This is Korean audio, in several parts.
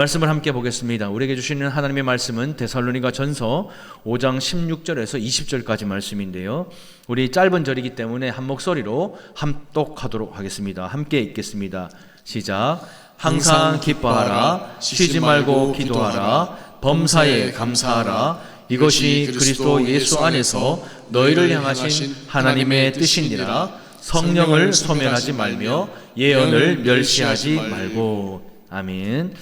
말씀을 함께 보겠습니다. 우리에게 주시는 하나님의 말씀은 데살로니가 전서 5장 16절에서 20절까지 말씀인데요. 우리 짧은 절이기 때문에 한 목소리로 함독하도록 하겠습니다. 함께 읽겠습니다. 시작. 항상 기뻐하라. 쉬지 말고 기도하라. 범사에 감사하라. 이것이 그리스도 예수 안에서 너희를 향하신 하나님의 뜻이니라. 성령을 소멸하지 말며 예언을 멸시하지 말고. 아멘.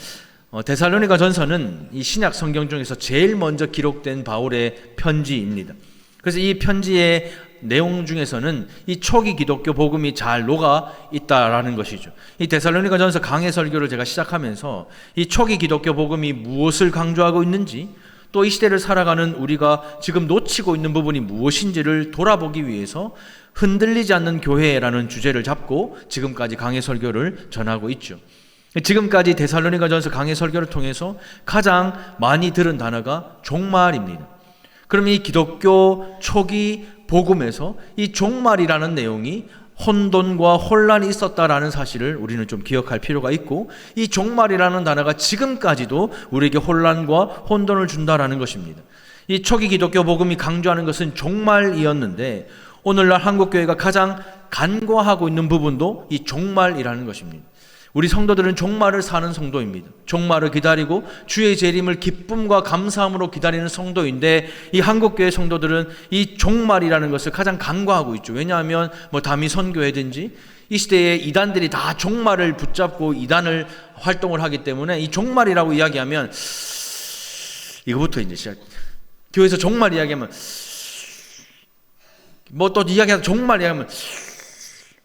데살로니가 전서는 이 신약 성경 중에서 제일 먼저 기록된 바울의 편지입니다. 그래서 이 편지의 내용 중에서는 이 초기 기독교 복음이 잘 녹아 있다라는 것이죠. 이 데살로니가 전서 강해 설교를 제가 시작하면서 이 초기 기독교 복음이 무엇을 강조하고 있는지, 또 이 시대를 살아가는 우리가 지금 놓치고 있는 부분이 무엇인지를 돌아보기 위해서 흔들리지 않는 교회라는 주제를 잡고 지금까지 강해 설교를 전하고 있죠. 지금까지 데살로니가 전서 강해 설교를 통해서 가장 많이 들은 단어가 종말입니다. 그럼 이 기독교 초기 복음에서 이 종말이라는 내용이 혼돈과 혼란이 있었다라는 사실을 우리는 좀 기억할 필요가 있고, 이 종말이라는 단어가 지금까지도 우리에게 혼란과 혼돈을 준다라는 것입니다. 이 초기 기독교 복음이 강조하는 것은 종말이었는데, 오늘날 한국교회가 가장 간과하고 있는 부분도 이 종말이라는 것입니다. 우리 성도들은 종말을 사는 성도입니다. 종말을 기다리고 주의 재림을 기쁨과 감사함으로 기다리는 성도인데, 이 한국교회 성도들은 이 종말이라는 것을 가장 간과하고 있죠. 왜냐하면 담임 선교회든지 이 시대에 이단들이 다 종말을 붙잡고 이단을 활동을 하기 때문에 이 종말이라고 이야기하면 이거부터 이제 시작. 교회에서 종말 이야기하면 또 이야기하다 종말 이야기하면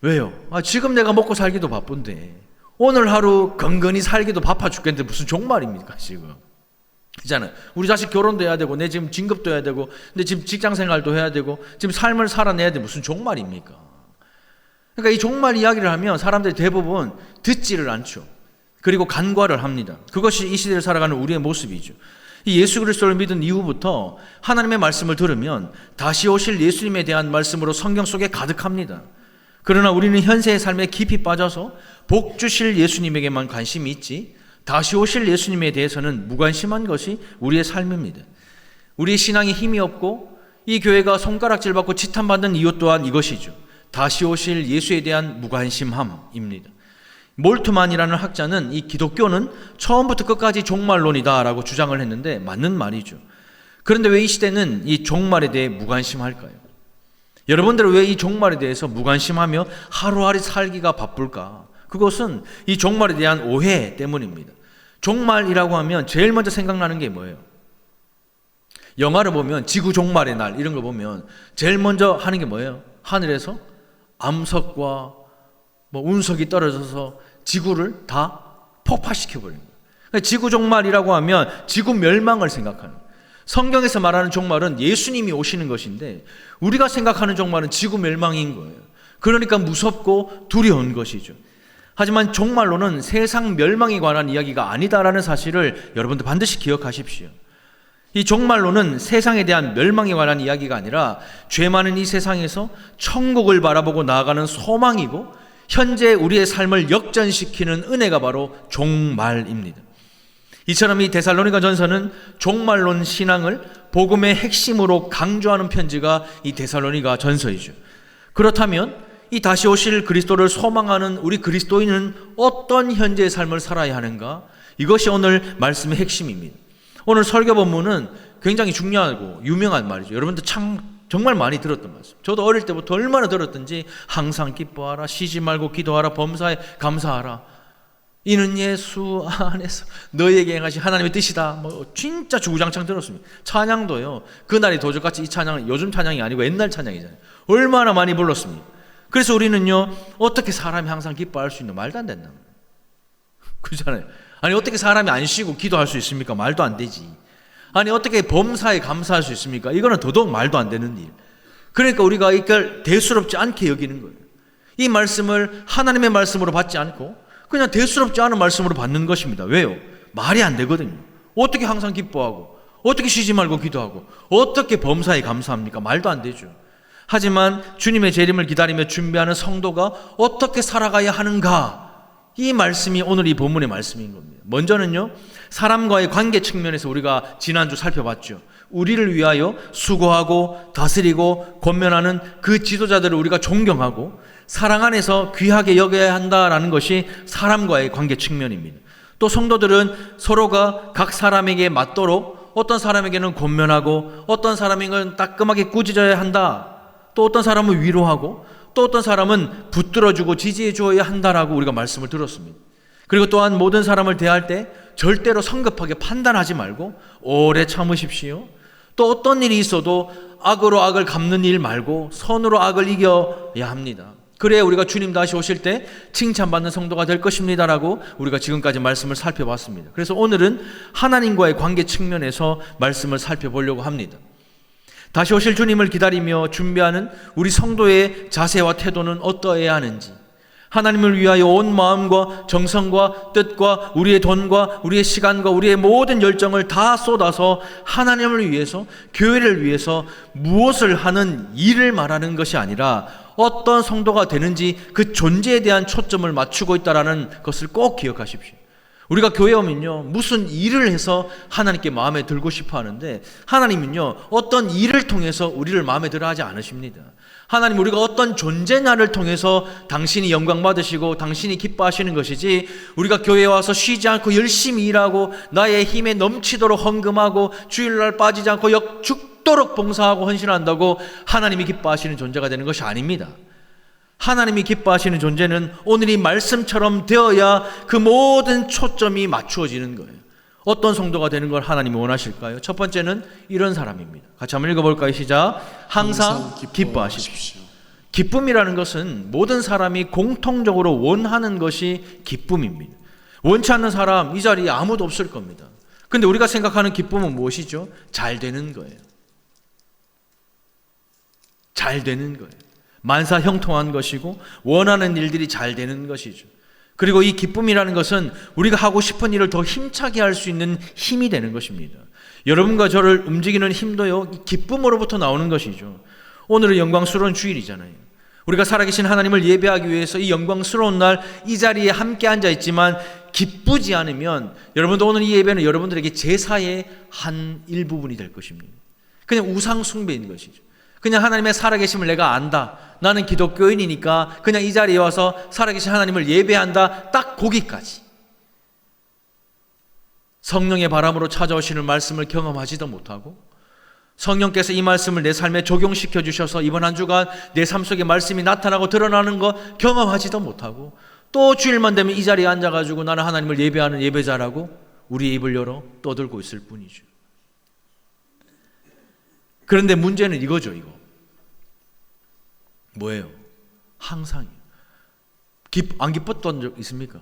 왜요? 지금 내가 먹고 살기도 바쁜데, 오늘 하루 건건히 살기도 바빠 죽겠는데 무슨 종말입니까 지금? 있잖아요. 우리 자식 결혼도 해야 되고, 내 지금 진급도 해야 되고, 내 지금 직장생활도 해야 되고, 지금 삶을 살아내야 돼. 무슨 종말입니까? 그러니까 이 종말 이야기를 하면 사람들이 대부분 듣지를 않죠. 그리고 간과를 합니다. 그것이 이 시대를 살아가는 우리의 모습이죠. 이 예수 그리스도를 믿은 이후부터 하나님의 말씀을 들으면 다시 오실 예수님에 대한 말씀으로 성경 속에 가득합니다. 그러나 우리는 현세의 삶에 깊이 빠져서 복 주실 예수님에게만 관심이 있지, 다시 오실 예수님에 대해서는 무관심한 것이 우리의 삶입니다. 우리의 신앙에 힘이 없고 이 교회가 손가락질 받고 지탄받는 이유 또한 이것이죠. 다시 오실 예수에 대한 무관심함입니다. 몰트만이라는 학자는 이 기독교는 처음부터 끝까지 종말론이다라고 주장을 했는데 맞는 말이죠. 그런데 왜 이 시대는 이 종말에 대해 무관심할까요? 여러분들은 왜 이 종말에 대해서 무관심하며 하루하루 살기가 바쁠까? 그것은 이 종말에 대한 오해 때문입니다. 종말이라고 하면 제일 먼저 생각나는 게 뭐예요? 영화를 보면 지구 종말의 날 이런 거 보면 제일 먼저 하는 게 뭐예요? 하늘에서 암석과 운석이 떨어져서 지구를 다 폭파시켜버리는 거예요. 그러니까 지구 종말이라고 하면 지구 멸망을 생각하는 거예요. 성경에서 말하는 종말은 예수님이 오시는 것인데, 우리가 생각하는 종말은 지구 멸망인 거예요. 그러니까 무섭고 두려운 것이죠. 하지만 종말론은 세상 멸망에 관한 이야기가 아니다라는 사실을 여러분들 반드시 기억하십시오. 이 종말론은 세상에 대한 멸망에 관한 이야기가 아니라 죄 많은 이 세상에서 천국을 바라보고 나아가는 소망이고, 현재 우리의 삶을 역전시키는 은혜가 바로 종말입니다. 이처럼 이 데살로니가 전서는 종말론 신앙을 복음의 핵심으로 강조하는 편지가 이 데살로니가 전서이죠. 그렇다면 이 다시 오실 그리스도를 소망하는 우리 그리스도인은 어떤 현재의 삶을 살아야 하는가? 이것이 오늘 말씀의 핵심입니다. 오늘 설교 본문은 굉장히 중요하고 유명한 말이죠. 여러분들 정말 많이 들었던 말씀. 저도 어릴 때부터 얼마나 들었던지, 항상 기뻐하라, 쉬지 말고 기도하라, 범사에 감사하라. 이는 예수 안에서 너희에게 행하신 하나님의 뜻이다. 진짜 주구장창 들었습니다. 찬양도요, 그날이 도적같이 이 찬양은 요즘 찬양이 아니고 옛날 찬양이잖아요. 얼마나 많이 불렀습니다. 그래서 우리는요, 어떻게 사람이 항상 기뻐할 수 있는, 말도 안 된다. 그렇잖아요. 아니 어떻게 사람이 안 쉬고 기도할 수 있습니까? 말도 안 되지. 아니 어떻게 범사에 감사할 수 있습니까? 이거는 더더욱 말도 안 되는 일. 그러니까 우리가 이걸 대수롭지 않게 여기는 거예요. 이 말씀을 하나님의 말씀으로 받지 않고 그냥 대수롭지 않은 말씀으로 받는 것입니다. 왜요? 말이 안 되거든요. 어떻게 항상 기뻐하고, 어떻게 쉬지 말고 기도하고, 어떻게 범사에 감사합니까? 말도 안 되죠. 하지만 주님의 재림을 기다리며 준비하는 성도가 어떻게 살아가야 하는가? 이 말씀이 오늘 이 본문의 말씀인 겁니다. 먼저는요, 사람과의 관계 측면에서 우리가 지난주 살펴봤죠. 우리를 위하여 수고하고 다스리고 권면하는 그 지도자들을 우리가 존경하고 사랑 안에서 귀하게 여겨야 한다라는 것이 사람과의 관계 측면입니다. 또 성도들은 서로가 각 사람에게 맞도록 어떤 사람에게는 권면하고 어떤 사람에게는 따끔하게 꾸짖어야 한다. 또 어떤 사람은 위로하고 또 어떤 사람은 붙들어주고 지지해 주어야 한다라고 우리가 말씀을 들었습니다. 그리고 또한 모든 사람을 대할 때 절대로 성급하게 판단하지 말고 오래 참으십시오. 또 어떤 일이 있어도 악으로 악을 갚는 일 말고 선으로 악을 이겨야 합니다. 그래야 우리가 주님 다시 오실 때 칭찬받는 성도가 될 것입니다라고 우리가 지금까지 말씀을 살펴봤습니다. 그래서 오늘은 하나님과의 관계 측면에서 말씀을 살펴보려고 합니다. 다시 오실 주님을 기다리며 준비하는 우리 성도의 자세와 태도는 어떠해야 하는지, 하나님을 위하여 온 마음과 정성과 뜻과 우리의 돈과 우리의 시간과 우리의 모든 열정을 다 쏟아서 하나님을 위해서, 교회를 위해서 무엇을 하는 일을 말하는 것이 아니라 어떤 성도가 되는지 그 존재에 대한 초점을 맞추고 있다는 것을 꼭 기억하십시오. 우리가 교회 오면요, 무슨 일을 해서 하나님께 마음에 들고 싶어 하는데, 하나님은요 어떤 일을 통해서 우리를 마음에 들어 하지 않으십니다. 하나님, 우리가 어떤 존재냐를 통해서 당신이 영광 받으시고 당신이 기뻐하시는 것이지, 우리가 교회에 와서 쉬지 않고 열심히 일하고 나의 힘에 넘치도록 헌금하고 주일날 빠지지 않고 죽도록 봉사하고 헌신한다고 하나님이 기뻐하시는 존재가 되는 것이 아닙니다. 하나님이 기뻐하시는 존재는 오늘 이 말씀처럼 되어야 그 모든 초점이 맞추어지는 거예요. 어떤 성도가 되는 걸 하나님이 원하실까요? 첫 번째는 이런 사람입니다. 같이 한번 읽어볼까요? 시작. 항상 기뻐하십시오. 기쁨이라는 것은 모든 사람이 공통적으로 원하는 것이 기쁨입니다. 원치 않는 사람 이 자리에 아무도 없을 겁니다. 근데 우리가 생각하는 기쁨은 무엇이죠? 잘 되는 거예요. 잘 되는 거예요. 만사 형통한 것이고 원하는 일들이 잘 되는 것이죠. 그리고 이 기쁨이라는 것은 우리가 하고 싶은 일을 더 힘차게 할 수 있는 힘이 되는 것입니다. 여러분과 저를 움직이는 힘도요, 기쁨으로부터 나오는 것이죠. 오늘은 영광스러운 주일이잖아요. 우리가 살아계신 하나님을 예배하기 위해서 이 영광스러운 날 이 자리에 함께 앉아 있지만 기쁘지 않으면 여러분도 오늘 이 예배는 여러분들에게 제사의 한 일부분이 될 것입니다. 그냥 우상 숭배인 것이죠. 그냥 하나님의 살아계심을 내가 안다, 나는 기독교인이니까 그냥 이 자리에 와서 살아계신 하나님을 예배한다, 딱 거기까지. 성령의 바람으로 찾아오시는 말씀을 경험하지도 못하고, 성령께서 이 말씀을 내 삶에 적용시켜 주셔서 이번 한 주간 내 삶 속에 말씀이 나타나고 드러나는 거 경험하지도 못하고, 또 주일만 되면 이 자리에 앉아가지고 나는 하나님을 예배하는 예배자라고 우리의 입을 열어 떠들고 있을 뿐이죠. 그런데 문제는 이거죠, 이거. 뭐예요? 항상이요. 안 기뻤던 적 있습니까?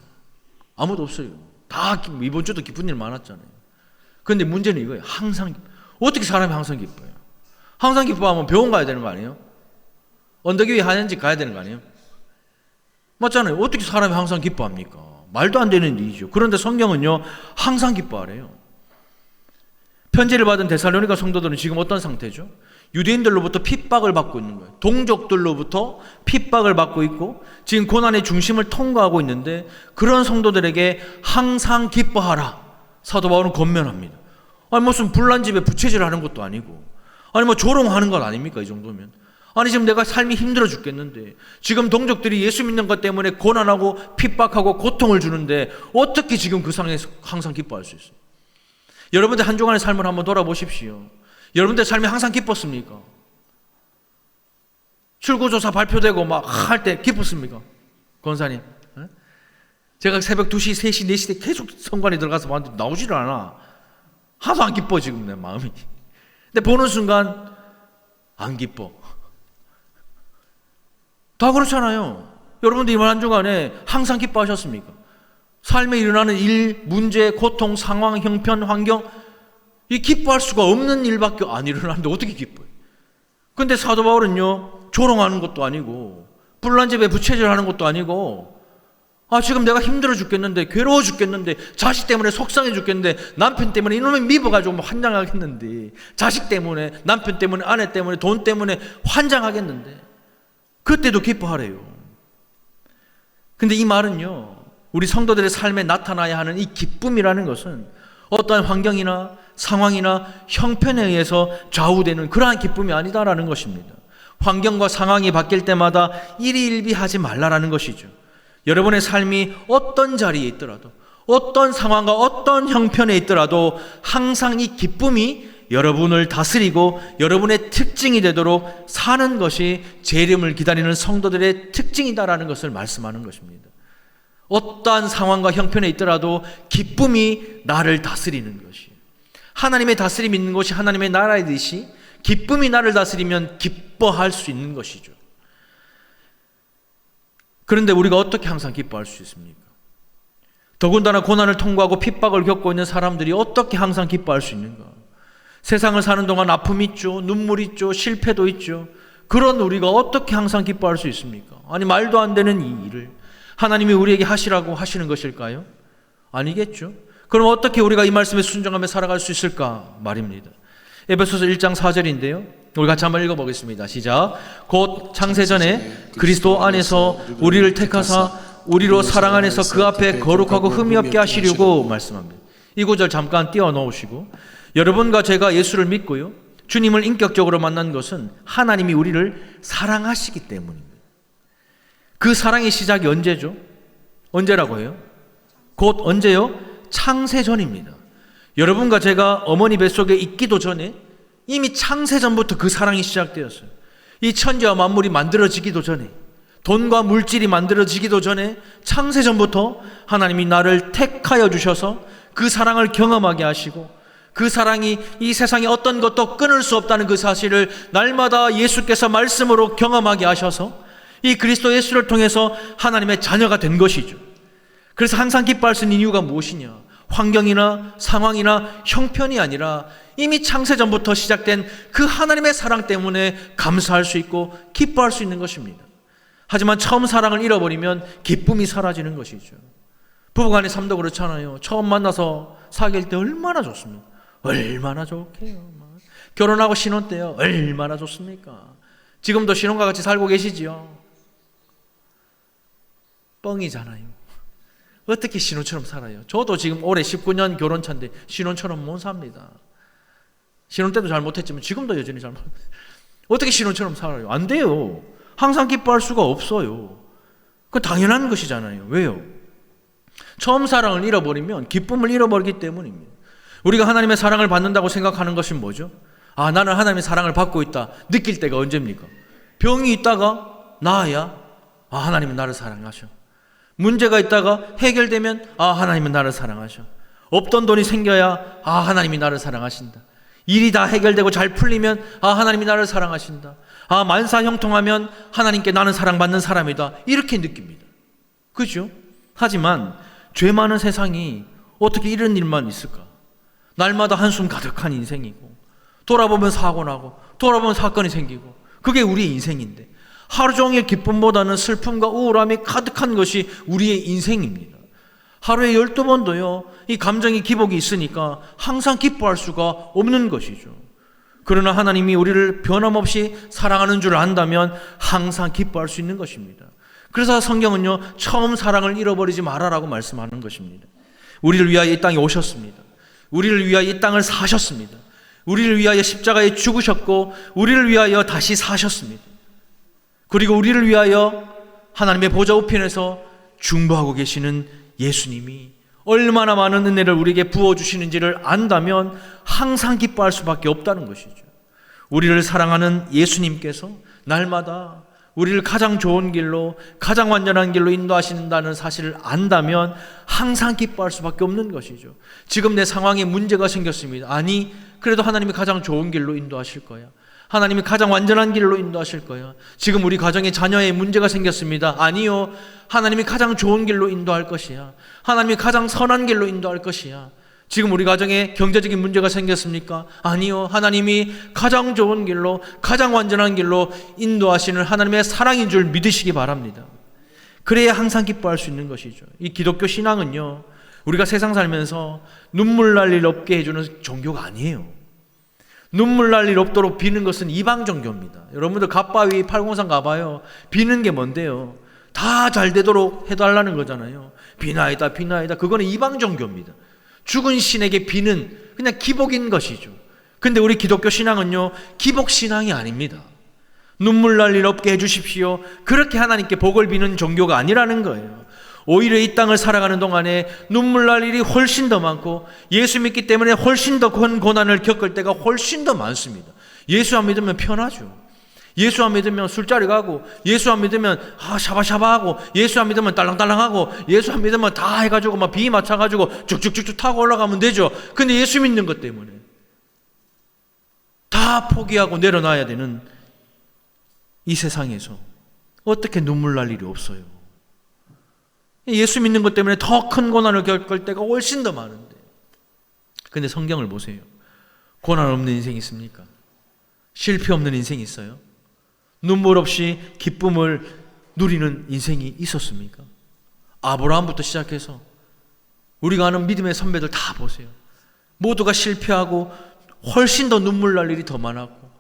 아무도 없어요. 다 이번 주도 기쁜 일 많았잖아요. 그런데 문제는 이거예요. 항상. 어떻게 사람이 항상 기뻐요? 항상 기뻐하면 병원 가야 되는 거 아니에요? 언덕 위에 하는지 가야 되는 거 아니에요? 맞잖아요. 어떻게 사람이 항상 기뻐합니까? 말도 안 되는 일이죠. 그런데 성경은요, 항상 기뻐하래요. 편지를 받은 데살로니가 성도들은 지금 어떤 상태죠? 유대인들로부터 핍박을 받고 있는 거예요. 동족들로부터 핍박을 받고 있고 지금 고난의 중심을 통과하고 있는데, 그런 성도들에게 항상 기뻐하라 사도 바울은 권면합니다. 아니 무슨 불난 집에 부채질 하는 것도 아니고, 아니 뭐 조롱하는 건 아닙니까? 이 정도면. 아니 지금 내가 삶이 힘들어 죽겠는데, 지금 동족들이 예수 믿는 것 때문에 고난하고 핍박하고 고통을 주는데 어떻게 지금 그 상황에서 항상 기뻐할 수 있어요? 여러분들 한 주간의 삶을 한번 돌아보십시오. 여러분들 삶이 항상 기뻤습니까? 출구조사 발표되고 막 할 때 기뻤습니까? 권사님, 제가 새벽 2시, 3시, 4시 때 계속 성관에 들어가서 봤는데 나오지를 않아. 하나도 안 기뻐 지금 내 마음이. 근데 보는 순간 안 기뻐. 다 그렇잖아요. 여러분들 이번 한 주간에 항상 기뻐하셨습니까? 삶에 일어나는 일, 문제, 고통, 상황, 형편, 환경, 이 기뻐할 수가 없는 일밖에 안 일어나는데 어떻게 기뻐요? 근데 사도 바울은요, 조롱하는 것도 아니고 불난 집에 부채질하는 것도 아니고, 지금 내가 힘들어 죽겠는데, 괴로워 죽겠는데, 자식 때문에 속상해 죽겠는데, 남편 때문에 이놈의 미워가지고 환장하겠는데, 자식 때문에, 남편 때문에, 아내 때문에, 돈 때문에 환장하겠는데, 그때도 기뻐하래요. 근데 이 말은요, 우리 성도들의 삶에 나타나야 하는 이 기쁨이라는 것은 어떠한 환경이나 상황이나 형편에 의해서 좌우되는 그러한 기쁨이 아니다라는 것입니다. 환경과 상황이 바뀔 때마다 일희일비하지 말라라는 것이죠. 여러분의 삶이 어떤 자리에 있더라도, 어떤 상황과 어떤 형편에 있더라도 항상 이 기쁨이 여러분을 다스리고 여러분의 특징이 되도록 사는 것이 재림을 기다리는 성도들의 특징이다라는 것을 말씀하는 것입니다. 어떠한 상황과 형편에 있더라도 기쁨이 나를 다스리는 것이, 하나님의 다스림이 있는 것이 하나님의 나라이듯이 기쁨이 나를 다스리면 기뻐할 수 있는 것이죠. 그런데 우리가 어떻게 항상 기뻐할 수 있습니까? 더군다나 고난을 통과하고 핍박을 겪고 있는 사람들이 어떻게 항상 기뻐할 수 있는가? 세상을 사는 동안 아픔이 있죠, 눈물 있죠, 실패도 있죠. 그런 우리가 어떻게 항상 기뻐할 수 있습니까? 아니, 말도 안 되는 이 일을 하나님이 우리에게 하시라고 하시는 것일까요? 아니겠죠. 그럼 어떻게 우리가 이 말씀에 순종하며 살아갈 수 있을까 말입니다. 에베소서 1장 4절인데요. 우리 같이 한번 읽어보겠습니다. 시작. 곧 창세전에 그리스도 안에서 우리를 택하사 우리로 사랑 안에서 그 앞에 거룩하고 흠이 없게 하시려고 말씀합니다. 이 구절 잠깐 띄워놓으시고, 여러분과 제가 예수를 믿고요, 주님을 인격적으로 만난 것은 하나님이 우리를 사랑하시기 때문입니다. 그 사랑의 시작이 언제죠? 언제라고 해요? 곧 언제요? 창세전입니다. 여러분과 제가 어머니 뱃속에 있기도 전에 이미 창세전부터 그 사랑이 시작되었어요. 이 천지와 만물이 만들어지기도 전에, 돈과 물질이 만들어지기도 전에 창세전부터 하나님이 나를 택하여 주셔서 그 사랑을 경험하게 하시고, 그 사랑이 이 세상에 어떤 것도 끊을 수 없다는 그 사실을 날마다 예수께서 말씀으로 경험하게 하셔서 이 그리스도 예수를 통해서 하나님의 자녀가 된 것이죠. 그래서 항상 기뻐할 수 있는 이유가 무엇이냐? 환경이나 상황이나 형편이 아니라 이미 창세전부터 시작된 그 하나님의 사랑 때문에 감사할 수 있고 기뻐할 수 있는 것입니다. 하지만 처음 사랑을 잃어버리면 기쁨이 사라지는 것이죠. 부부간의 삶도 그렇잖아요. 처음 만나서 사귈 때 얼마나 좋습니까? 얼마나 좋게요. 결혼하고 신혼 때요, 얼마나 좋습니까? 지금도 신혼과 같이 살고 계시지요? 뻥이잖아요. 어떻게 신혼처럼 살아요? 저도 지금 올해 19년 결혼차인데 신혼처럼 못 삽니다. 신혼 때도 잘 못했지만 지금도 여전히 잘 못해요. 어떻게 신혼처럼 살아요? 안 돼요. 항상 기뻐할 수가 없어요. 그건 당연한 것이잖아요. 왜요? 처음 사랑을 잃어버리면 기쁨을 잃어버리기 때문입니다. 우리가 하나님의 사랑을 받는다고 생각하는 것은 뭐죠? 아, 나는 하나님의 사랑을 받고 있다 느낄 때가 언제입니까? 병이 있다가 나아야 아, 하나님은 나를 사랑하셔. 문제가 있다가 해결되면 아, 하나님은 나를 사랑하셔. 없던 돈이 생겨야 아, 하나님이 나를 사랑하신다. 일이 다 해결되고 잘 풀리면 아, 하나님이 나를 사랑하신다. 아, 만사형통하면 하나님께 나는 사랑받는 사람이다. 이렇게 느낍니다. 그죠? 하지만 죄 많은 세상이 어떻게 이런 일만 있을까? 날마다 한숨 가득한 인생이고, 돌아보면 사고 나고, 돌아보면 사건이 생기고, 그게 우리의 인생인데 하루 종일 기쁨보다는 슬픔과 우울함이 가득한 것이 우리의 인생입니다. 하루에 12번도요, 이 감정의 기복이 있으니까 항상 기뻐할 수가 없는 것이죠. 그러나 하나님이 우리를 변함없이 사랑하는 줄 안다면 항상 기뻐할 수 있는 것입니다. 그래서 성경은요, 처음 사랑을 잃어버리지 말아라고 말씀하는 것입니다. 우리를 위하여 이 땅에 오셨습니다. 우리를 위하여 이 땅을 사셨습니다. 우리를 위하여 십자가에 죽으셨고 우리를 위하여 다시 사셨습니다. 그리고 우리를 위하여 하나님의 보좌 우편에서 중보하고 계시는 예수님이 얼마나 많은 은혜를 우리에게 부어주시는지를 안다면 항상 기뻐할 수밖에 없다는 것이죠. 우리를 사랑하는 예수님께서 날마다 우리를 가장 좋은 길로, 가장 완전한 길로 인도하신다는 사실을 안다면 항상 기뻐할 수밖에 없는 것이죠. 지금 내 상황에 문제가 생겼습니다. 아니, 그래도 하나님이 가장 좋은 길로 인도하실 거야. 하나님이 가장 완전한 길로 인도하실 거야. 지금 우리 가정에 자녀에 문제가 생겼습니다. 아니요, 하나님이 가장 좋은 길로 인도할 것이야. 하나님이 가장 선한 길로 인도할 것이야. 지금 우리 가정에 경제적인 문제가 생겼습니까? 아니요, 하나님이 가장 좋은 길로, 가장 완전한 길로 인도하시는 하나님의 사랑인 줄 믿으시기 바랍니다. 그래야 항상 기뻐할 수 있는 것이죠. 이 기독교 신앙은요, 우리가 세상 살면서 눈물 날 일 없게 해주는 종교가 아니에요. 눈물 날 일 없도록 비는 것은 이방 종교입니다. 여러분들 갓바위 803 가봐요. 비는 게 뭔데요? 다 잘 되도록 해달라는 거잖아요. 비나이다 비나이다. 그거는 이방 종교입니다. 죽은 신에게 비는 그냥 기복인 것이죠. 근데 우리 기독교 신앙은요, 기복 신앙이 아닙니다. 눈물 날 일 없게 해주십시오. 그렇게 하나님께 복을 비는 종교가 아니라는 거예요. 오히려 이 땅을 살아가는 동안에 눈물 날 일이 훨씬 더 많고 예수 믿기 때문에 훨씬 더 큰 고난을 겪을 때가 훨씬 더 많습니다. 예수 안 믿으면 편하죠. 예수 안 믿으면 술자리 가고, 예수 안 믿으면 샤바샤바하고, 예수 안 믿으면 딸랑딸랑하고, 예수 안 믿으면 다 해가지고 막 비 맞춰가지고 쭉쭉쭉쭉 타고 올라가면 되죠. 근데 예수 믿는 것 때문에 다 포기하고 내려놔야 되는 이 세상에서 어떻게 눈물 날 일이 없어요? 예수 믿는 것 때문에 더 큰 고난을 겪을 때가 훨씬 더 많은데. 근데 성경을 보세요. 고난 없는 인생이 있습니까? 실패 없는 인생이 있어요? 눈물 없이 기쁨을 누리는 인생이 있었습니까? 아브라함부터 시작해서 우리가 아는 믿음의 선배들 다 보세요. 모두가 실패하고 훨씬 더 눈물 날 일이 더 많았고,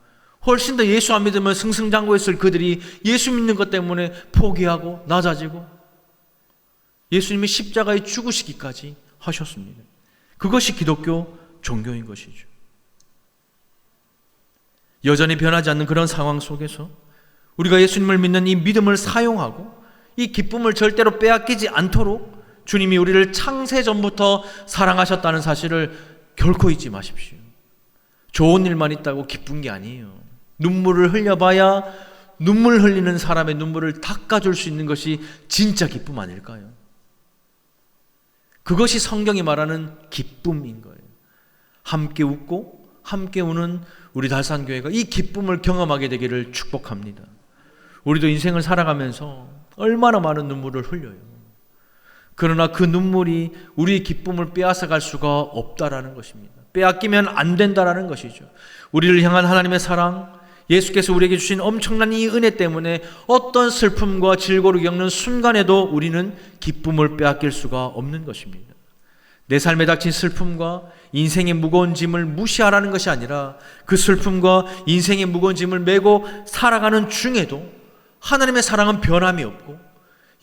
훨씬 더 예수 안 믿으면 승승장구했을 그들이 예수 믿는 것 때문에 포기하고 낮아지고 예수님이 십자가에 죽으시기까지 하셨습니다. 그것이 기독교 종교인 것이죠. 여전히 변하지 않는 그런 상황 속에서 우리가 예수님을 믿는 이 믿음을 사용하고 이 기쁨을 절대로 빼앗기지 않도록 주님이 우리를 창세전부터 사랑하셨다는 사실을 결코 잊지 마십시오. 좋은 일만 있다고 기쁜 게 아니에요. 눈물을 흘려봐야 눈물 흘리는 사람의 눈물을 닦아줄 수 있는 것이 진짜 기쁨 아닐까요? 그것이 성경이 말하는 기쁨인 거예요. 함께 웃고 함께 우는 우리 달산교회가 이 기쁨을 경험하게 되기를 축복합니다. 우리도 인생을 살아가면서 얼마나 많은 눈물을 흘려요. 그러나 그 눈물이 우리의 기쁨을 빼앗아갈 수가 없다라는 것입니다. 빼앗기면 안 된다라는 것이죠. 우리를 향한 하나님의 사랑, 예수께서 우리에게 주신 엄청난 이 은혜 때문에 어떤 슬픔과 질고를 겪는 순간에도 우리는 기쁨을 빼앗길 수가 없는 것입니다. 내 삶에 닥친 슬픔과 인생의 무거운 짐을 무시하라는 것이 아니라 그 슬픔과 인생의 무거운 짐을 메고 살아가는 중에도 하나님의 사랑은 변함이 없고,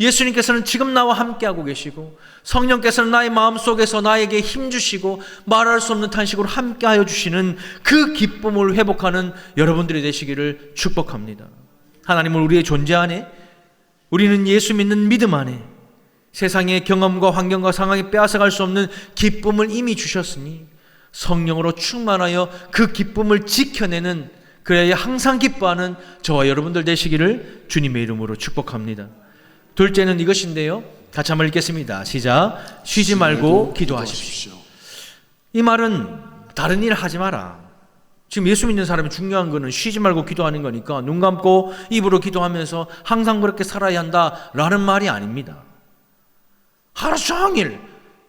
예수님께서는 지금 나와 함께하고 계시고 성령께서는 나의 마음속에서 나에게 힘주시고 말할 수 없는 탄식으로 함께하여 주시는 그 기쁨을 회복하는 여러분들이 되시기를 축복합니다. 하나님은 우리의 존재 안에, 우리는 예수 믿는 믿음 안에 세상의 경험과 환경과 상황이 빼앗아갈 수 없는 기쁨을 이미 주셨으니 성령으로 충만하여 그 기쁨을 지켜내는, 그래야 항상 기뻐하는 저와 여러분들 되시기를 주님의 이름으로 축복합니다. 둘째는 이것인데요, 같이 한번 읽겠습니다. 시작. 쉬지 말고 기도하십시오. 이 말은 다른 일 하지 마라. 지금 예수 믿는 사람이 중요한 거는 쉬지 말고 기도하는 거니까 눈 감고 입으로 기도하면서 항상 그렇게 살아야 한다라는 말이 아닙니다. 하루 종일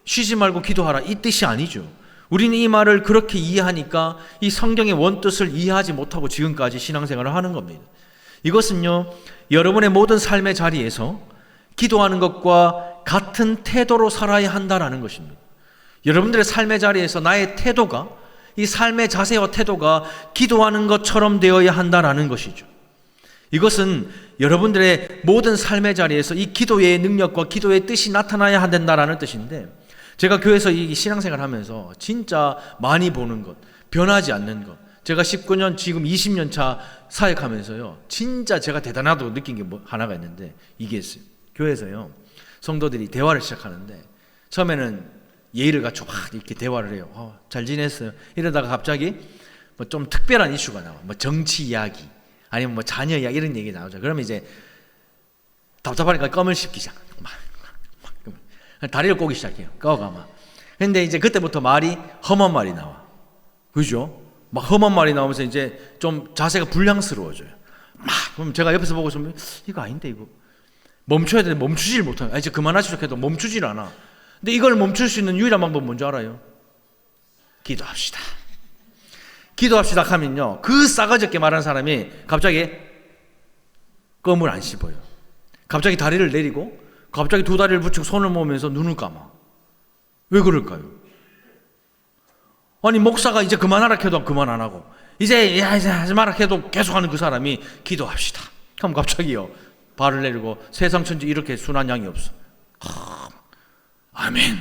쉬지 말고 기도하라, 이 뜻이 아니죠. 우리는 이 말을 그렇게 이해하니까 이 성경의 원뜻을 이해하지 못하고 지금까지 신앙생활을 하는 겁니다. 이것은요, 여러분의 모든 삶의 자리에서 기도하는 것과 같은 태도로 살아야 한다라는 것입니다. 여러분들의 삶의 자리에서 나의 태도가, 이 삶의 자세와 태도가 기도하는 것처럼 되어야 한다라는 것이죠. 이것은 여러분들의 모든 삶의 자리에서 이 기도의 능력과 기도의 뜻이 나타나야 된다라는 뜻인데, 제가 교회에서 이 신앙생활 하면서 진짜 많이 보는 것, 변하지 않는 것, 제가 19년, 지금 20년 차 사역하면서요, 진짜 제가 대단하다고 느낀 게 하나가 있는데, 이게 있어요. 교회에서요, 성도들이 대화를 시작하는데 처음에는 예의를 갖추고 막 이렇게 대화를 해요. 잘 지냈어요. 이러다가 갑자기 뭐 좀 특별한 이슈가 나와. 뭐 정치 이야기, 아니면 뭐 자녀 이야기, 이런 얘기 나오죠. 그러면 이제 답답하니까 껌을 씹기 시작. 다리를 꼬기 시작해요. 꺼가 막. 근데 이제 그때부터 말이 험한 말이 나와. 그죠? 막 험한 말이 나오면서 이제 좀 자세가 불량스러워져요. 막 그럼 제가 옆에서 보고 있으면 이거 아닌데 이거. 멈춰야 되는데 멈추질 못해요. 이제 그만하시도록 해도 멈추질 않아. 근데 이걸 멈출 수 있는 유일한 방법은 뭔지 알아요? 기도합시다. 기도합시다 하면요, 그 싸가지 없게 말하는 사람이 갑자기 껌을 안 씹어요. 갑자기 다리를 내리고 갑자기 두 다리를 붙이고 손을 모으면서 눈을 감아. 왜 그럴까요? 아니 목사가 이제 그만하라 해도 그만 안 하고 이제 하지 마라 해도 계속하는 그 사람이 기도합시다. 그럼 갑자기요 발을 내리고 세상 천지 이렇게 순한 양이 없어. 아멘.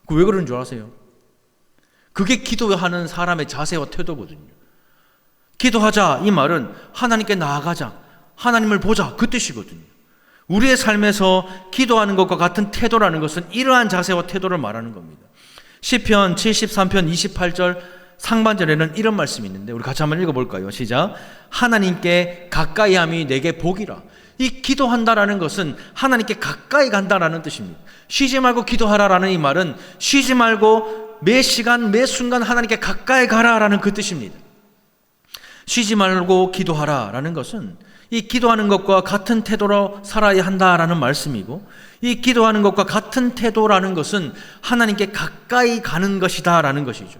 그 왜 그러는 줄 아세요? 그게 기도하는 사람의 자세와 태도거든요. 기도하자 이 말은 하나님께 나아가자, 하나님을 보자 그 뜻이거든요. 우리의 삶에서 기도하는 것과 같은 태도라는 것은 이러한 자세와 태도를 말하는 겁니다. 시편 73편 28절 상반절에는 이런 말씀이 있는데 우리 같이 한번 읽어볼까요? 시작. 하나님께 가까이함이 내게 복이라. 이 기도한다라는 것은 하나님께 가까이 간다라는 뜻입니다. 쉬지 말고 기도하라라는 이 말은 쉬지 말고 매 시간 매 순간 하나님께 가까이 가라라는 그 뜻입니다. 쉬지 말고 기도하라라는 것은 이 기도하는 것과 같은 태도로 살아야 한다라는 말씀이고, 이 기도하는 것과 같은 태도라는 것은 하나님께 가까이 가는 것이다라는 것이죠.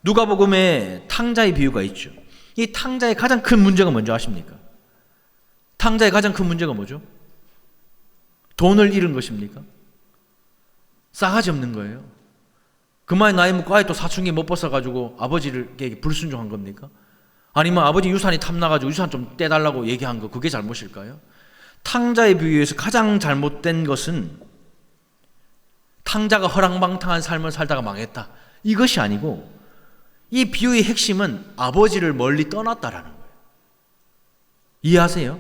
누가복음에 탕자의 비유가 있죠. 이 탕자의 가장 큰 문제가 뭔지 아십니까? 탕자의 가장 큰 문제가 뭐죠? 돈을 잃은 것입니까? 싸가지 없는 거예요. 그만에 나이 먹고 아예 또 사춘기 못 벗어가지고 아버지에게 불순종한 겁니까? 아니면 아버지 유산이 탐나가지고 유산 좀 떼달라고 얘기한 거, 그게 잘못일까요? 탕자의 비유에서 가장 잘못된 것은 탕자가 허랑방탕한 삶을 살다가 망했다, 이것이 아니고 이 비유의 핵심은 아버지를 멀리 떠났다라는 거예요. 이해하세요?